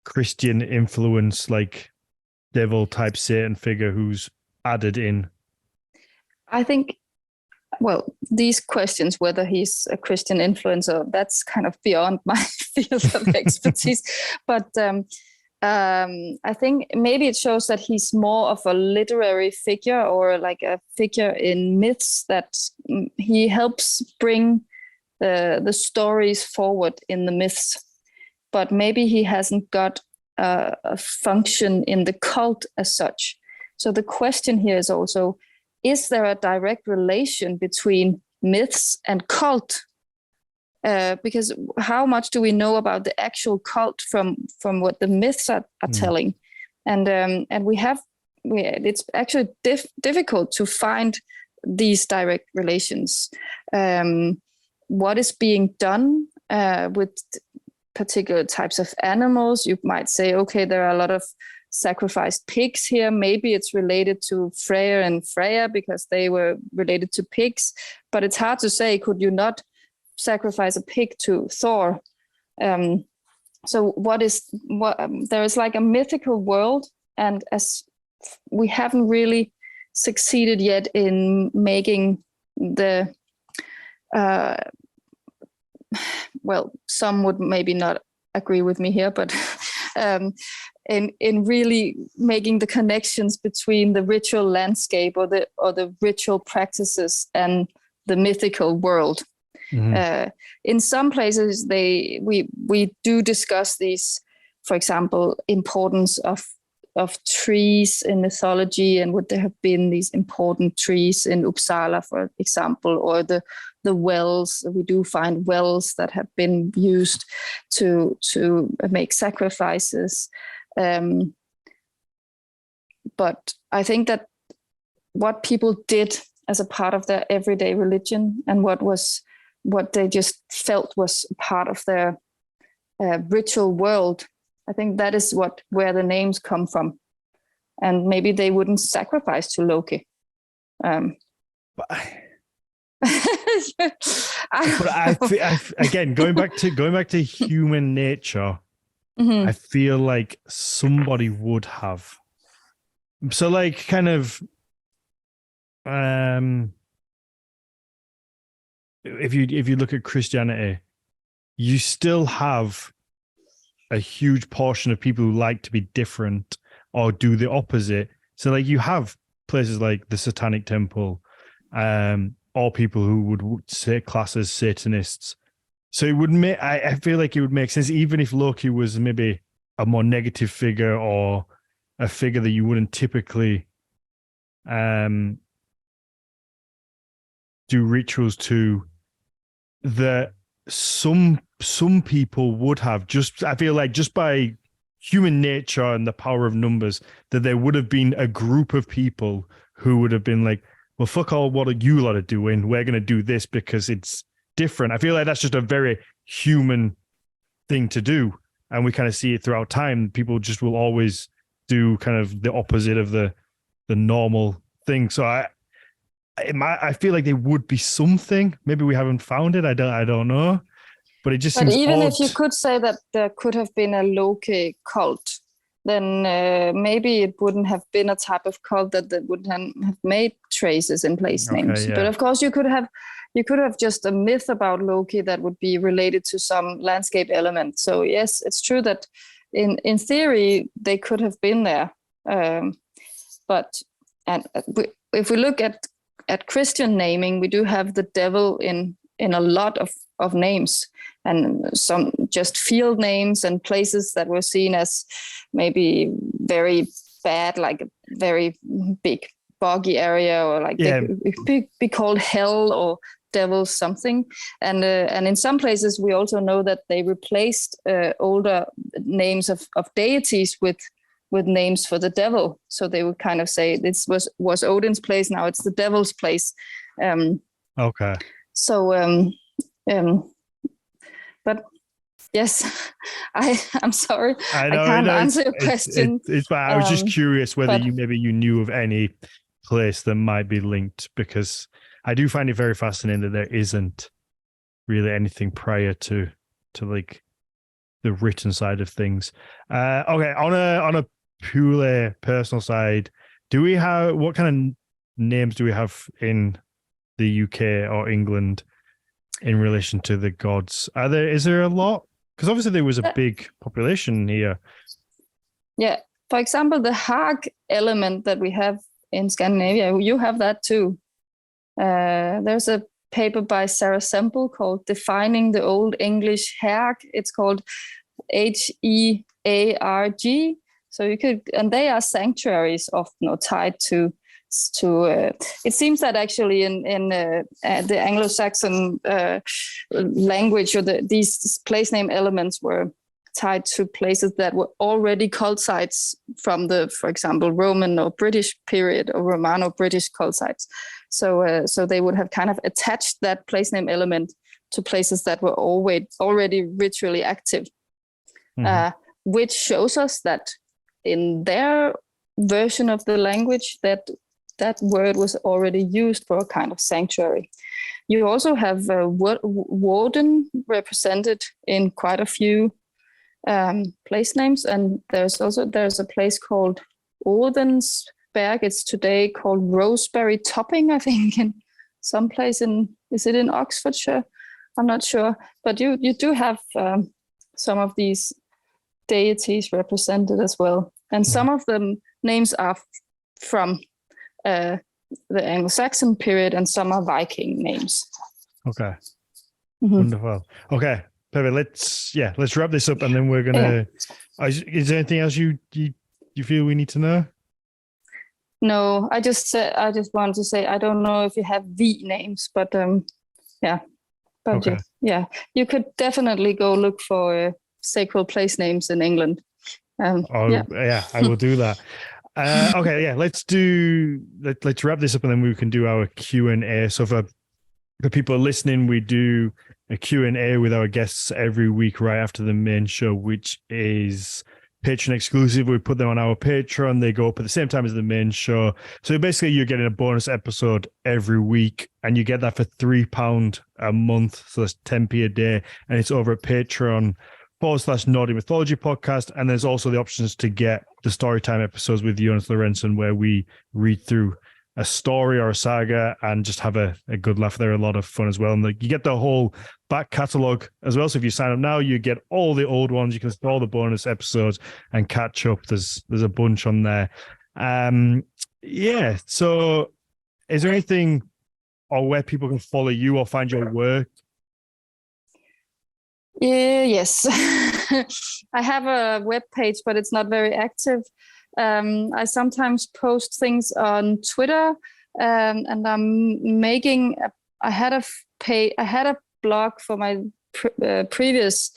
Christian influence, like devil type Satan figure who's added in? I think, well, these questions, whether he's a Christian influencer, that's kind of beyond my field of expertise. But I think maybe it shows that he's more of a literary figure, or like a figure in myths, that he helps bring the stories forward in the myths. But maybe he hasn't got a function in the cult as such. So the question here is also, is there a direct relation between myths and cult? Because how much do we know about the actual cult from what the myths are telling? And it's actually difficult to find these direct relations. What is being done with particular types of animals? You might say, okay, there are a lot of sacrificed pigs here. Maybe it's related to Freyr and Freya because they were related to pigs. But it's hard to say, could you not sacrifice a pig to Thor? So there is like a mythical world, and as we haven't really succeeded yet in making the well, some would maybe not agree with me here, but in really making the connections between the ritual landscape or the ritual practices and the mythical world. In some places, we do discuss these, for example, importance of trees in mythology, and would there have been these important trees in Uppsala, for example, or the wells. We do find wells that have been used to make sacrifices. But I think that what people did as a part of their everyday religion, and what they just felt was part of their ritual world, I think that is where the names come from. And maybe they wouldn't sacrifice to Loki. Again, going back to human nature, I feel like somebody would have. So like kind of if you look at Christianity, you still have a huge portion of people who like to be different or do the opposite. So like you have places like the Satanic Temple, or people who would say class as Satanists. So it would make, I feel like it would make sense, even if Loki was maybe a more negative figure or a figure that you wouldn't typically do rituals to, that some people would have, just, I feel like just by human nature and the power of numbers, that there would have been a group of people who would have been like, well, fuck all what are you lot are doing, we're going to do this because it's different. I feel like that's just a very human thing to do, and we kind of see it throughout time. People just will always do kind of the opposite of the normal thing. So I feel like there would be something. Maybe we haven't found it. I don't know. But it just seems even odd. If you could say that there could have been a Loki cult, then maybe it wouldn't have been a type of cult that wouldn't have made traces in place names. Yeah. But of course, you could have just a myth about Loki that would be related to some landscape element. So yes, it's true that in theory they could have been there. But if we look at Christian naming, we do have the devil in a lot of names, and some just field names and places that were seen as maybe very bad, like a very big boggy area, or like it could be called hell or devil something. And in some places we also know that they replaced older names of deities with names for the devil. So they would kind of say this was Odin's place, now it's the devil's place. Okay. So but yes, I'm sorry, I can't answer your question. It's I was just curious whether you knew of any place that might be linked, because I do find it very fascinating that there isn't really anything prior to like the written side of things. Okay, on a purely personal side, what kind of names do we have in the UK or England in relation to the gods? Is there a lot? Because obviously there was a big population here. Yeah. For example, the Hag element that we have in Scandinavia, you have that too. There's a paper by Sarah Semple called Defining the Old English Hag. It's called HEARG. So you could, and they are sanctuaries often tied to it seems that actually in the Anglo-Saxon language, or these place name elements were tied to places that were already cult sites from the, for example, Roman or British period, or Romano-British cult sites. So they would have kind of attached that place name element to places that were already ritually active, which shows us that in their version of the language that word was already used for a kind of sanctuary. You also have warden represented in quite a few place names, and there's a place called Odensberg. It's today called Roseberry Topping, I think, in some place is it in Oxfordshire? I'm not sure, but you do have some of these deities represented as well, and some of them names are from the Anglo-Saxon period, and some are Viking names. Okay. Wonderful. Okay, perfect. Let's wrap this up, and then we're gonna. Is there anything else you feel we need to know? No, I just wanted to say I don't know if you have V names, but you could definitely go look for sacred place names in England. I will do that. Let's wrap this up, and then we can do our Q&A. So for people listening, we do a Q&A with our guests every week right after the main show, which is Patreon exclusive. We put them on our Patreon. They go up at the same time as the main show. So basically you're getting a bonus episode every week, and you get that for £3 a month. So that's 10p a day. And it's over at Patreon.com/Nordic Mythology podcast. And there's also the options to get the Storytime episodes with Jonas Lorentzen, where we read through a story or a saga and just have a good laugh. They're a lot of fun as well. And you get the whole back catalogue as well. So if you sign up now, you get all the old ones. You can listen to all the bonus episodes and catch up. There's a bunch on there. So is there anything or where people can follow you or find your work? Yes. I have a web page, but it's not very active. I sometimes post things on Twitter, and I'm making. I had a blog for my previous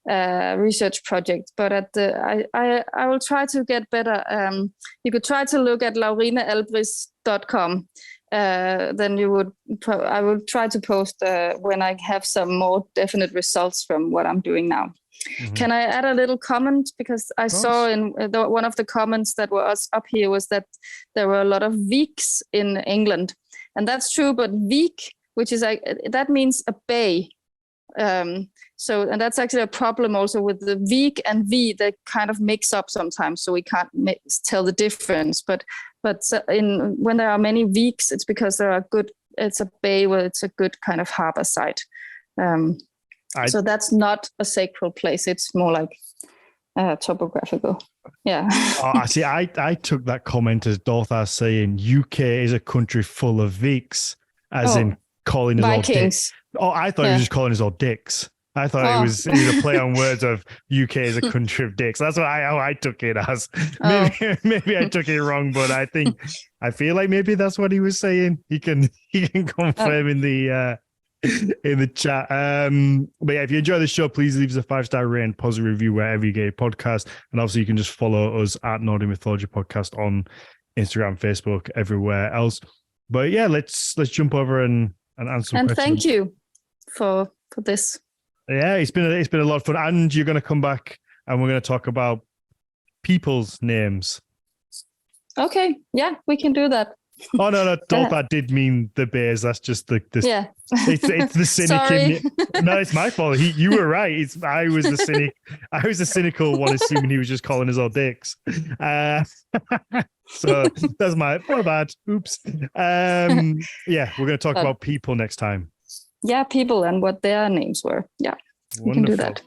research project, but I will try to get better. You could try to look at laurinealbris.com. Then I will try to post when I have some more definite results from what I'm doing now. Mm-hmm. Can I add a little comment? Because I saw in one of the comments that was up here was that there were a lot of Viks in England, and that's true. But Vik, which is that means a bay. And that's actually a problem also with the Vik and V. They kind of mix up sometimes, so we can't tell the difference. But when there are many Viks, it's because it's a bay where it's a good kind of harbor site. So that's not a sacred place. It's more like topographical. Yeah. I took that comment as Dorothy saying UK is a country full of Viks, as in calling us all dicks. Oh, I thought he was just calling us all dicks. I thought it was a play on words of UK is a country of dicks. That's how I took it as. Maybe I took it wrong, but I feel like maybe that's what he was saying. He can confirm in the chat. But yeah, if you enjoy the show, please leave us a 5-star rating, positive review wherever you get your podcast, and obviously you can just follow us at Nordic Mythology Podcast on Instagram, Facebook, everywhere else. But yeah, let's jump over and answer. And questions. thank you for this. Yeah, it's been a lot of fun, and you're going to come back, and we're going to talk about people's names. Okay, yeah, we can do that. Oh no, that did mean the bears. That's just the yeah. It's the cynic in me. No, it's my fault. You were right. I was the cynic. I was the cynical one, assuming he was just calling us all dicks. So that's my bad. Oops. Yeah, we're going to talk about people next time. Yeah, people and what their names were. Yeah, we Wonderful. can do that.